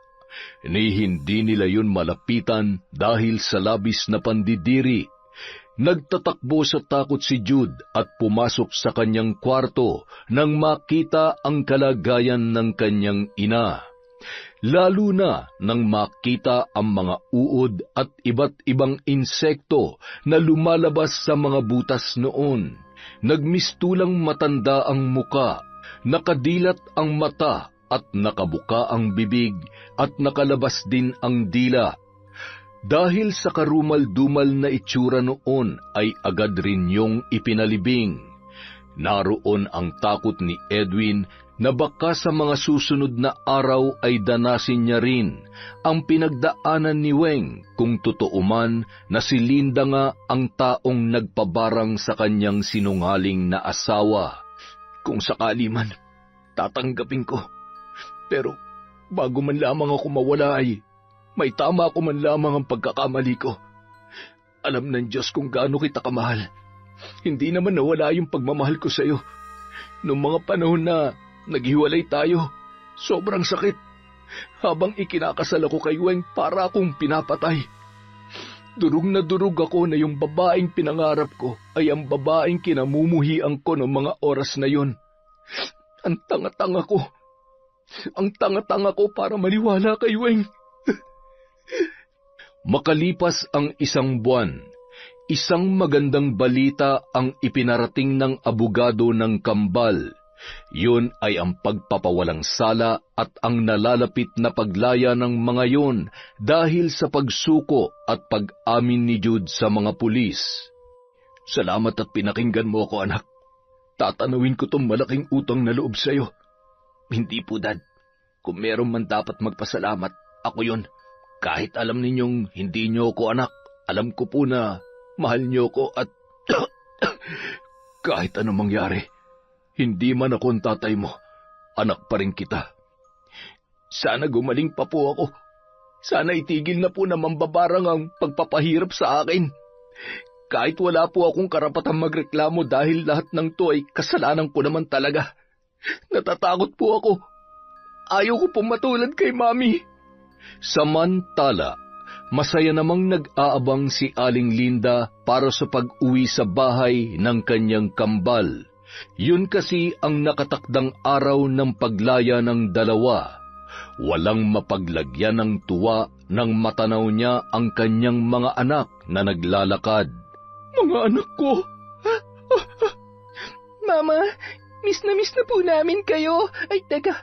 Ni hindi nila yun malapitan dahil sa labis na pandidiri. Nagtatakbo sa takot si Jude at pumasok sa kanyang kwarto nang makita ang kalagayan ng kanyang ina. Lalo na nang makita ang mga uod at iba't ibang insekto na lumalabas sa mga butas noon. Nagmistulang matanda ang muka, nakadilat ang mata at nakabuka ang bibig at nakalabas din ang dila. Dahil sa karumal-dumal na itsura noon ay agad rin yung ipinalibing. Naroon ang takot ni Edwin na baka sa mga susunod na araw ay danasin niya rin ang pinagdaanan ni Weng kung totoo man na si Linda nga ang taong nagpabarang sa kanyang sinungaling na asawa. Kung sakali man, tatanggapin ko. Pero bago man lamang ako mawala ay may tama ko man lamang ang pagkakamali ko. Alam ng Diyos kung gaano kita kamahal. Hindi naman nawala yung pagmamahal ko sa iyo. Noong mga panahon na naghiwalay tayo, sobrang sakit. Habang ikinakasal ako kay Weng para akong pinapatay. Durog na durog ako na yung babaeng pinangarap ko ay ang babaeng kinamumuhian ko ng mga oras na yon. Ang tanga-tanga ko. Ang tanga-tanga ko para maniwala kay Weng. Makalipas ang isang buwan, isang magandang balita ang ipinarating ng abogado ng kambal. Yun ay ang pagpapawalang sala at ang nalalapit na paglaya ng mga yon dahil sa pagsuko at pag-amin ni Jude sa mga pulis. Salamat at pinakinggan mo ako, anak. Tatanawin ko tong malaking utang na loob sa'yo. Hindi po, Dad. Kung meron man dapat magpasalamat, ako yun. Kahit alam ninyong hindi nyo ako anak, alam ko po na mahal nyo ako at kahit anong mangyari, hindi man ako ang tatay mo, anak pa rin kita. Sana gumaling pa po ako. Sana itigil na po na mambabarang ang pagpapahirap sa akin. Kahit wala po akong karapatang magreklamo dahil lahat ng to ay kasalanan ko naman talaga. Natatakot po ako. Ayaw ko pong matulad kay Mami. Samantala, masaya namang nag-aabang si Aling Linda para sa pag-uwi sa bahay ng kanyang kambal. Yun kasi ang nakatakdang araw ng paglaya ng dalawa. Walang mapaglagyan ng tuwa nang matanaw niya ang kanyang mga anak na naglalakad. Mga anak ko! Mama, miss na po namin kayo. Ay, teka,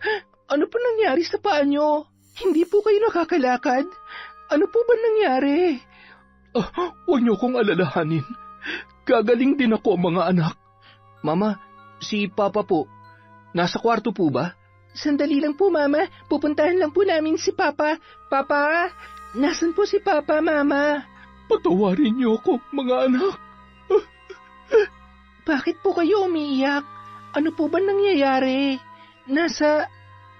ano po nangyari sa paa nyo? Hindi po kayo nakakalakad? Ano po ba nangyari? Huwag niyo kong alalahanin. Gagaling din ako, mga anak. Mama, si Papa po, nasa kwarto po ba? Sandali lang po, Mama. Pupuntahan lang po namin si Papa. Papa, nasan po si Papa, Mama? Patawarin niyo ako, mga anak. Bakit po kayo umiiyak? Ano po ba nangyayari?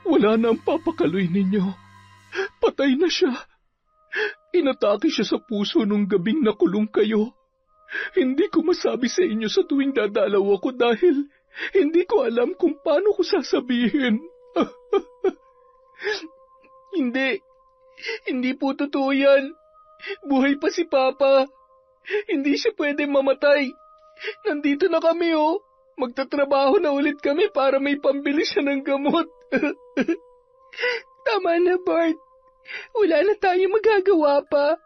Wala na ang papakaloy ninyo. Patay na siya. Inatake siya sa puso nung gabing nakulong kayo. Hindi ko masabi sa inyo sa tuwing dadalaw ako dahil hindi ko alam kung paano ko sasabihin. Hindi po totoo yan. Buhay pa si Papa. Hindi siya pwede mamatay. Nandito na kami, oh. Magtatrabaho na ulit kami para may pambili siya ng gamot. Tama na, Bart. Wala na tayo magagawa pa.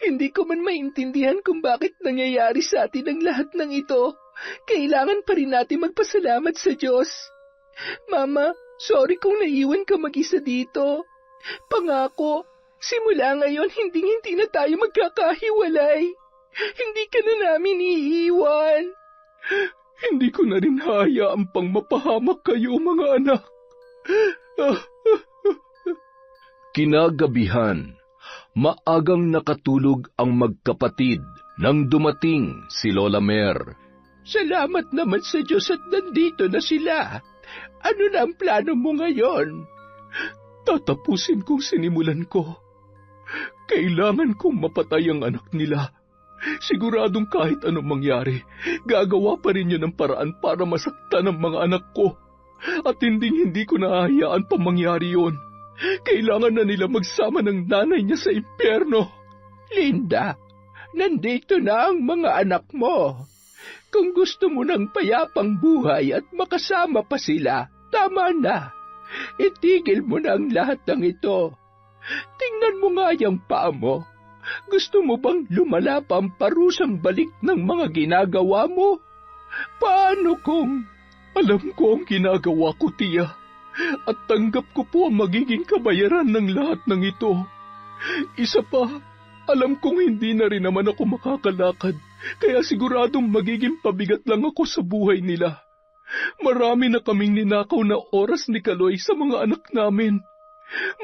Hindi ko man maintindihan kung bakit nangyayari sa atin ang lahat ng ito. Kailangan pa rin natin magpasalamat sa Diyos. Mama, sorry kung naiwan ka mag-isa dito. Pangako, simula ngayon hindi na tayo magkakahiwalay. Hindi ka na namin iiwan. Hindi ko na rin hahayaang pang mapahamak kayo, mga anak. Kinagabihan, maagang nakatulog ang magkapatid nang dumating si Lola Mer. Salamat naman sa Diyos at nandito na sila. Ano na ang plano mo ngayon? Tatapusin kong sinimulan ko. Kailangan kong mapatay ang anak nila. Siguradong kahit anong mangyari, gagawa pa rin yun ng paraan para masaktan ang mga anak ko. At hindi ko nahahayaan pa mangyari yun. Kailangan na nila magsama ng nanay niya sa impyerno. Linda, nandito na ang mga anak mo. Kung gusto mo ng payapang buhay at makasama pa sila, tama na. Itigil mo na ang lahat ng ito. Tingnan mo nga yung paa mo. Gusto mo bang lumala pa ang parusang balik ng mga ginagawa mo? Paano kung alam ko ang ginagawa ko, tiya, at tanggap ko po ang magiging kabayaran ng lahat ng ito? Isa pa, alam kong hindi na rin naman ako makakalakad, kaya siguradong magiging pabigat lang ako sa buhay nila. Marami na kaming ninakaw na oras ni Kaloy sa mga anak namin.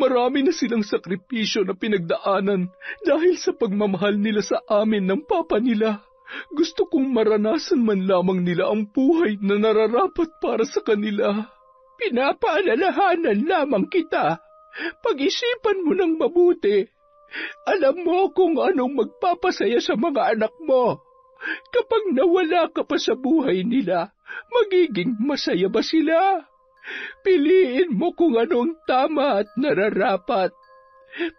Marami na silang sakripisyo na pinagdaanan dahil sa pagmamahal nila sa amin ng papa nila. Gusto kong maranasan man lamang nila ang buhay na nararapat para sa kanila. Pinapaalalahanan lamang kita. Pag-isipan mo ng mabuti. Alam mo kung anong magpapasaya sa mga anak mo. Kapag nawala ka pa sa buhay nila, magiging masaya ba sila? Piliin mo kung anong tama at nararapat.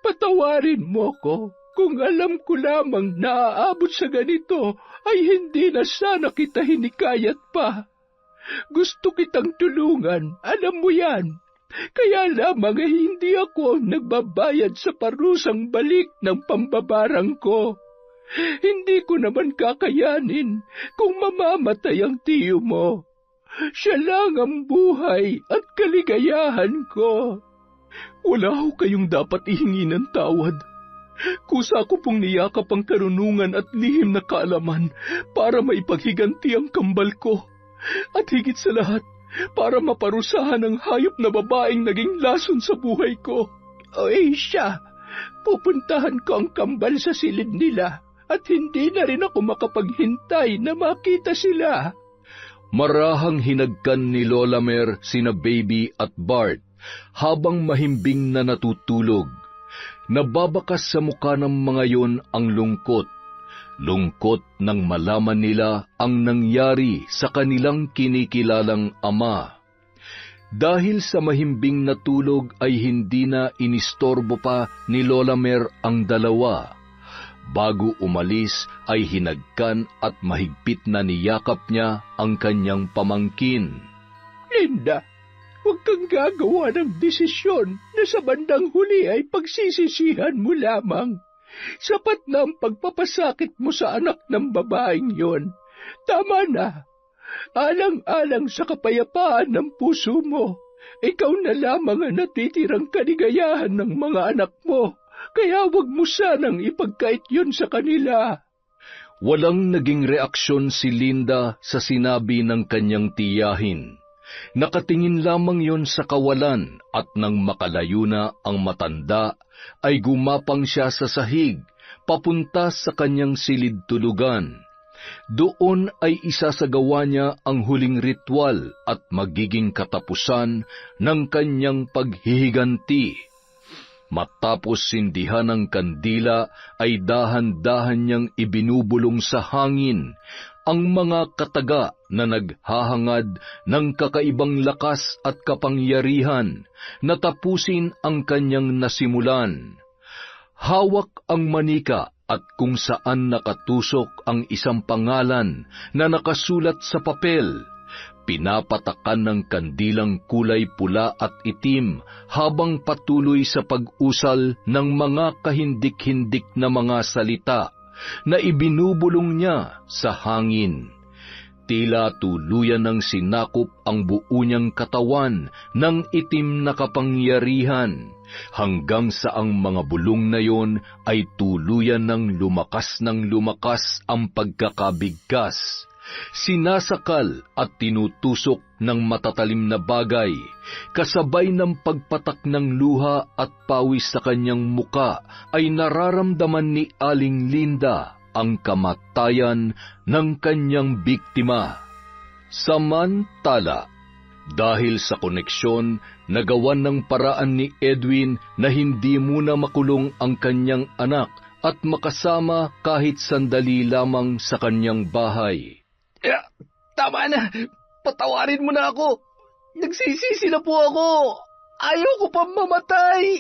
Patawarin mo ko Kung alam ko lamang na aabot sa ganito, ay hindi na sana kita hinikayat pa. Gusto kitang tulungan, alam mo yan. Kaya lamang ay hindi ako nagbabayad sa parusang balik ng pambabarang ko. Hindi ko naman kakayanin kung mamamatay ang tiyo mo. Siya lang ang buhay at kaligayahan ko. Wala ho kayong dapat ihingi ng tawad. Kusa ko pong niyakap ang karunungan at lihim na kaalaman para maipaghiganti ang kambal ko. At higit sa lahat, para maparusahan ang hayop na babaeng naging lason sa buhay ko. O siya, pupuntahan ko ang kambal sa silid nila at hindi na rin ako makapaghintay na makita sila. Marahang hinagkan ni Lola Mer sina Baby at Bart habang mahimbing na natutulog. Nababakas sa mukha ng mga yon ang lungkot. Lungkot nang malaman nila ang nangyari sa kanilang kinikilalang ama. Dahil sa mahimbing na tulog ay hindi na inistorbo pa ni Lola Mer ang dalawa. Bago umalis ay hinagkan at mahigpit na niyakap niya ang kanyang pamangkin. Linda, huwag kang gagawa ng desisyon na sa bandang huli ay pagsisisihan mo lamang. Sapat na ang pagpapasakit mo sa anak ng babaeng yon. Tama na. Alang-alang sa kapayapaan ng puso mo, ikaw na lamang ang natitirang kaligayahan ng mga anak mo. Kaya wag mo sanang ipagkait yun sa kanila. Walang naging reaksyon si Linda sa sinabi ng kanyang tiyahin. Nakatingin lamang yon sa kawalan at nang makalayo na ang matanda, ay gumapang siya sa sahig, papunta sa kanyang silid tulugan. Doon ay isasagawa niya ang huling ritual at magiging katapusan ng kanyang paghihiganti. Matapos sindihan ng kandila ay dahan-dahan niyang ibinubulong sa hangin ang mga kataga na naghahangad ng kakaibang lakas at kapangyarihan na tapusin ang kanyang nasimulan. Hawak ang manika at kung saan nakatusok ang isang pangalan na nakasulat sa papel. Pinapatakan ng kandilang kulay pula at itim habang patuloy sa pag-usal ng mga kahindik-hindik na mga salita na ibinubulong niya sa hangin. Tila tuluyan ng sinakop ang buo niyang katawan ng itim na kapangyarihan, hanggang sa ang mga bulong na yon ay tuluyan ng lumakas ang pagkakabigkas. Sinasakal at tinutusok ng matatalim na bagay, kasabay ng pagpatak ng luha at pawis sa kanyang muka, ay nararamdaman ni Aling Linda ang kamatayan ng kanyang biktima. Samantala, dahil sa koneksyon, nagawan ng paraan ni Edwin na hindi muna makulong ang kanyang anak at makasama kahit sandali lamang sa kanyang bahay. Tama na! Patawarin mo na ako! Nagsisisi na po ako! Ayaw ko pang mamatay!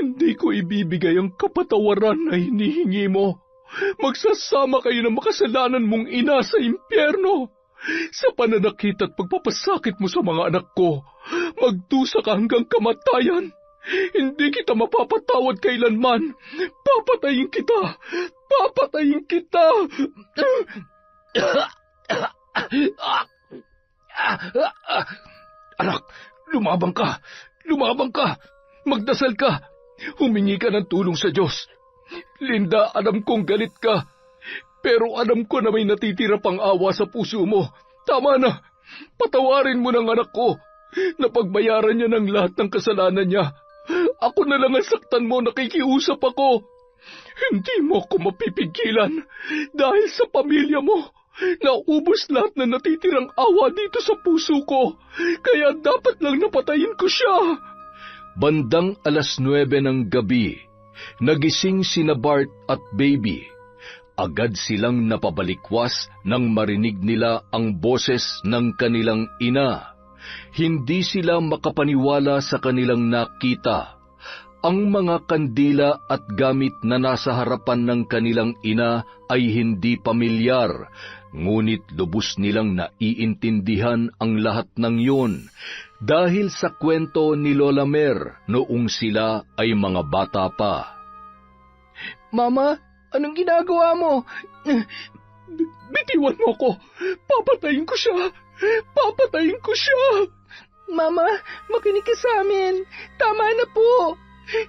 Hindi ko ibibigay ang kapatawaran na hinihingi mo. Magsasama kayo ng makasalanan mong ina sa impyerno. Sa pananakit at pagpapasakit mo sa mga anak ko, magdusa ka hanggang kamatayan. Hindi kita mapapatawad kailanman. Papatayin kita! Papatayin kita! Anak, lumabang ka! Lumabang ka! Magdasal ka! Humingi ka ng tulong sa Diyos. Linda, alam kong galit ka. Pero alam ko na may natitira pang awa sa puso mo. Tama na! Patawarin mo ng anak ko. Napagbayaran niya ng lahat ng kasalanan niya. Ako na lang ang saktan mo, nakikiusap ako. Hindi mo ako mapipigilan dahil sa pamilya mo. Naubos lahat na natitirang awa dito sa puso ko. Kaya dapat lang napatayin ko siya. Bandang 9:00 ng gabi, nagising sina Bart at Baby. Agad silang napabalikwas nang marinig nila ang boses ng kanilang ina. Hindi sila makapaniwala sa kanilang nakita. Ang mga kandila at gamit na nasa harapan ng kanilang ina ay hindi pamilyar, ngunit lubos nilang naiintindihan ang lahat ng yun dahil sa kwento ni Lola Mer noong sila ay mga bata pa. Mama, anong ginagawa mo? Bitiwan mo ko! Papatayin ko siya! Papatayin ko siya! Mama, makinig ka sa amin. Tama na po.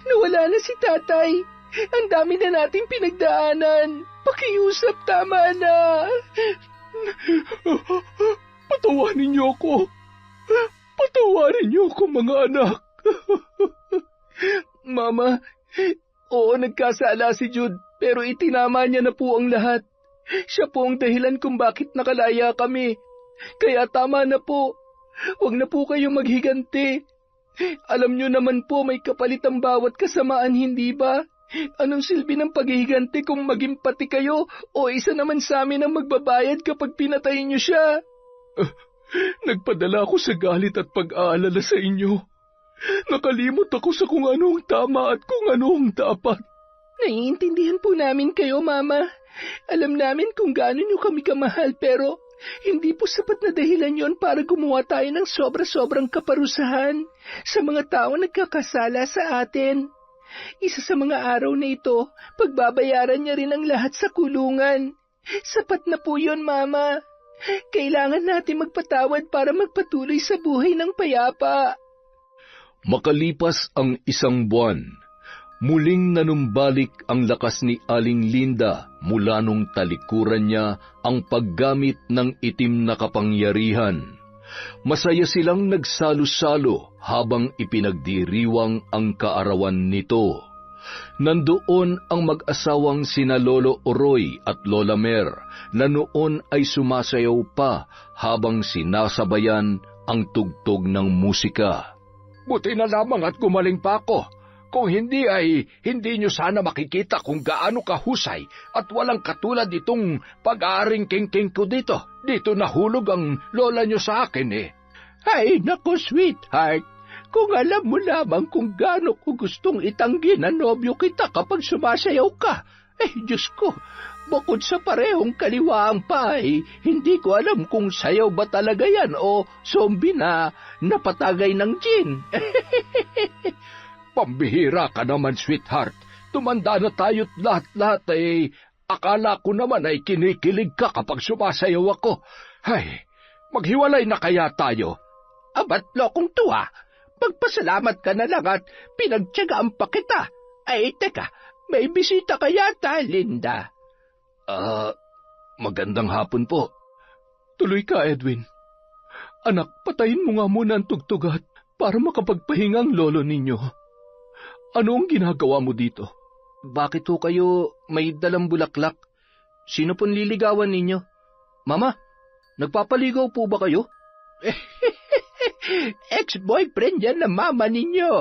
Nawala na si tatay. Ang dami na nating pinagdaanan. Pakiusap, tama na. Patawarin niyo ako. Patawarin niyo ako, mga anak. Mama, oo, nagkasala si Jude, pero itinama niya na po ang lahat. Siya po ang dahilan kung bakit nakalaya kami. Kaya tama na po. Huwag na po kayong maghiganti. Alam niyo naman po may kapalit ang bawat kasamaan, hindi ba? Anong silbi ng paghihiganti kung maging pati kayo o isa naman sa amin ang magbabayad kapag pinatayin niyo siya? Nagpadala ako sa galit at pag-aalala sa inyo. Nakalimot ako sa kung ano ang tama at kung ano ang dapat. Naiintindihan po namin kayo, Mama. Alam namin kung gaano niyo kami kamahal, pero hindi po sapat na dahilan yon para gumawa tayo ng sobra-sobrang kaparusahan sa mga taong nagkakasala sa atin. Isa sa mga araw na ito, pagbabayaran niya rin ang lahat sa kulungan. Sapat na po yon, Mama. Kailangan natin magpatawad para magpatuloy sa buhay ng payapa. Makalipas ang 1 buwan, muling nanumbalik ang lakas ni Aling Linda mula nung talikuran niya ang paggamit ng itim na kapangyarihan. Masaya silang nagsalo-salo habang ipinagdiriwang ang kaarawan nito. Nandoon ang mag-asawang sina Lolo Oroy at Lola Mer na noon ay sumasayaw pa habang sinasabayan ang tugtog ng musika. Buti na lamang at gumaling pa ako. Kung hindi ay hindi nyo sana makikita kung gaano kahusay at walang katulad itong pag-aaring king-king ko dito. Dito nahulog ang lola nyo sa akin eh. Ay, naku, sweetheart. Kung alam mo lamang kung gaano ko gustong itanggi na nobyo kita kapag sumasayaw ka. Diyos ko, bukod sa parehong kaliwaang pa hindi ko alam kung sayaw ba talaga yan o zombie na napatagay ng gin. Pambihira ka naman, sweetheart. Tumanda na tayo't lahat-lahat akala ko naman ay kinikilig ka kapag sumasayaw ako. Ay, maghiwalay na kaya tayo. Abat lokong tuwa. Pagpasalamat ka na lang at pinagtiyagaan pa kita. Teka, may bisita ka yata, Linda. Magandang hapon po. Tuloy ka, Edwin. Anak, patayin mo nga muna ang tugtugat para makapagpahinga ang lolo ninyo. Ano ang ginagawa mo dito? Bakit ho kayo may dalang bulaklak? Sino pong liligawan ninyo? Mama, nagpapaligaw po ba kayo? Ex-boyfriend yan na mama ninyo.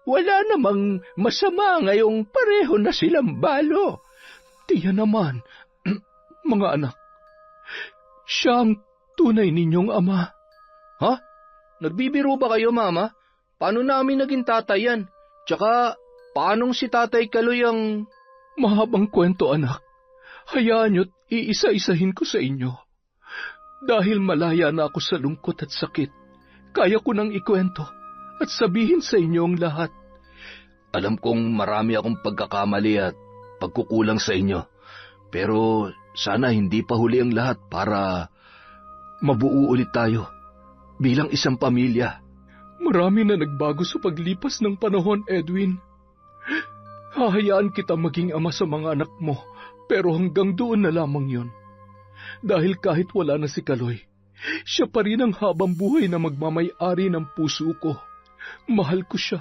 Wala namang masama ngayong pareho na silang balo. Tiyan naman, mga anak. Siya ang tunay ninyong ama. Ha? Nagbibiro ba kayo, Mama? Paano namin naging tatay yan? Tsaka, paanong si Tatay Kaloy ang... Mahabang kwento, anak. Hayaan nyo't iisa-isahin ko sa inyo. Dahil malaya na ako sa lungkot at sakit, kaya ko nang ikwento at sabihin sa inyo ang lahat. Alam kong marami akong pagkakamali at pagkukulang sa inyo. Pero sana hindi pa huli ang lahat para mabuo ulit tayo bilang isang pamilya. Marami na nagbago sa paglipas ng panahon, Edwin. Hahayaan kita maging ama sa mga anak mo, pero hanggang doon na lamang yon. Dahil kahit wala na si Kaloy, siya pa rin ang habang buhay na magmamay-ari ng puso ko. Mahal ko siya,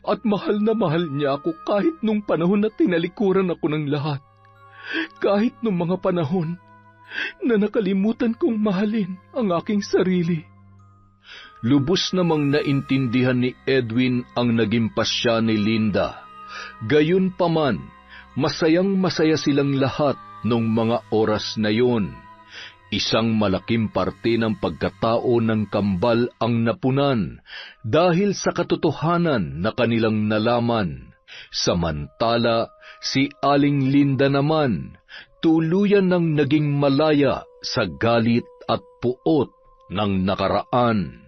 at mahal na mahal niya ako kahit nung panahon na tinalikuran ako ng lahat. Kahit nung mga panahon na nakalimutan kong mahalin ang aking sarili. Lubos namang naintindihan ni Edwin ang naging pasya ni Linda. Gayunpaman, masayang-masaya silang lahat nung mga oras na yon. Isang malaking parte ng pagkatao ng kambal ang napunan dahil sa katotohanan na kanilang nalaman. Samantala, si Aling Linda naman, tuluyan ng naging malaya sa galit at puot ng nakaraan.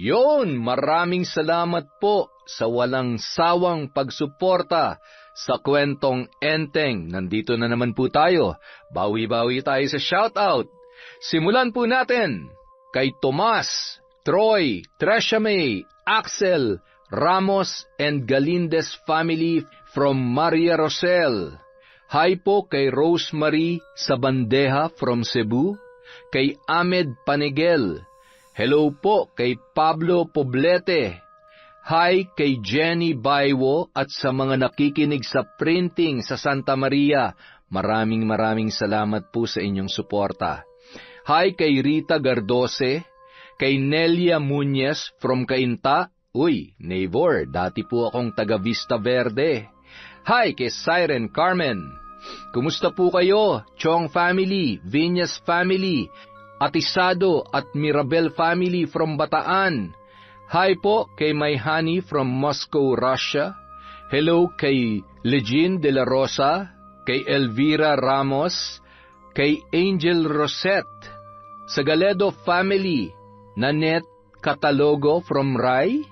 Yon, maraming salamat po sa walang sawang pagsuporta sa kwentong Enteng. Nandito na naman po tayo. Bawi-bawi tayo sa shoutout. Simulan po natin kay Tomas, Troy, Tresha May, Axel, Ramos and Galindez family from Maria Rosel. Hi po kay Rosemary Sabandeja from Cebu, kay Ahmed Panigel. Hello po kay Pablo Poblete. Hi kay Jenny Baywo at sa mga nakikinig sa printing sa Santa Maria. Maraming salamat po sa inyong suporta. Hi kay Rita Gardose, kay Nelia Muñez from Cainta. Uy, neighbor, dati po akong taga Vista Verde. Hi kay Siren Carmen. Kumusta po kayo? Chong family, Viñas family, Atisado at Mirabel family from Bataan. Hi po kay Mayhani from Moscow, Russia. Hello kay Legine de la Rosa, kay Elvira Ramos, kay Angel Rosette. Sagaledo family, Nanette Catalogo from Rai,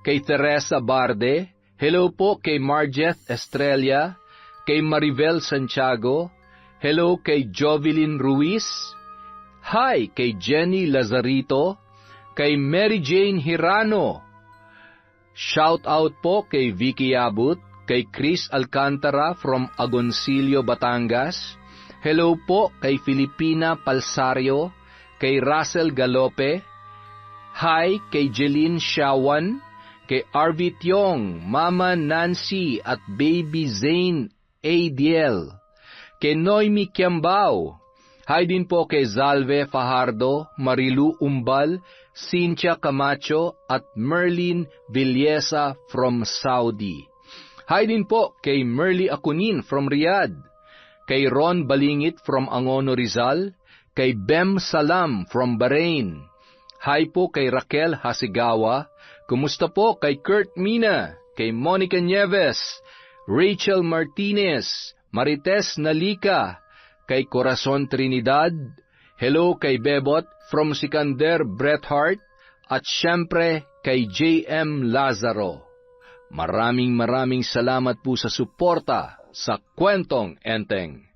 kay Teresa Barde. Hello po kay Marjet Estrella, kay Maribel Santiago. Hello kay Jovelyn Ruiz. Hi kay Jenny Lazarito, kay Mary Jane Hirano. Shout out po kay Vicky Abut, kay Chris Alcantara from Agoncillo, Batangas. Hello po kay Filipina Palsario, kay Russell Galope. Hi kay Jeline Shawan, kay Arvit Tiong, Mama Nancy at Baby Zane ADL. Kay Noemi Kiambao. Hi din po kay Zalve Fajardo, Marilu Umbal, Cynthia Camacho at Merlin Villesa from Saudi. Hi din po kay Merly Akunin from Riyadh, kay Ron Balingit from Angono Rizal, kay Bem Salam from Bahrain. Hi po kay Raquel Hasigawa. Kumusta po kay Kurt Mina, kay Monica Nieves, Rachel Martinez, Marites Nalika, kay Corazon Trinidad. Hello kay Bebot from Sikander Bretthart, at syempre kay J.M. Lazaro. Maraming salamat po sa suporta sa Kwentong Enteng.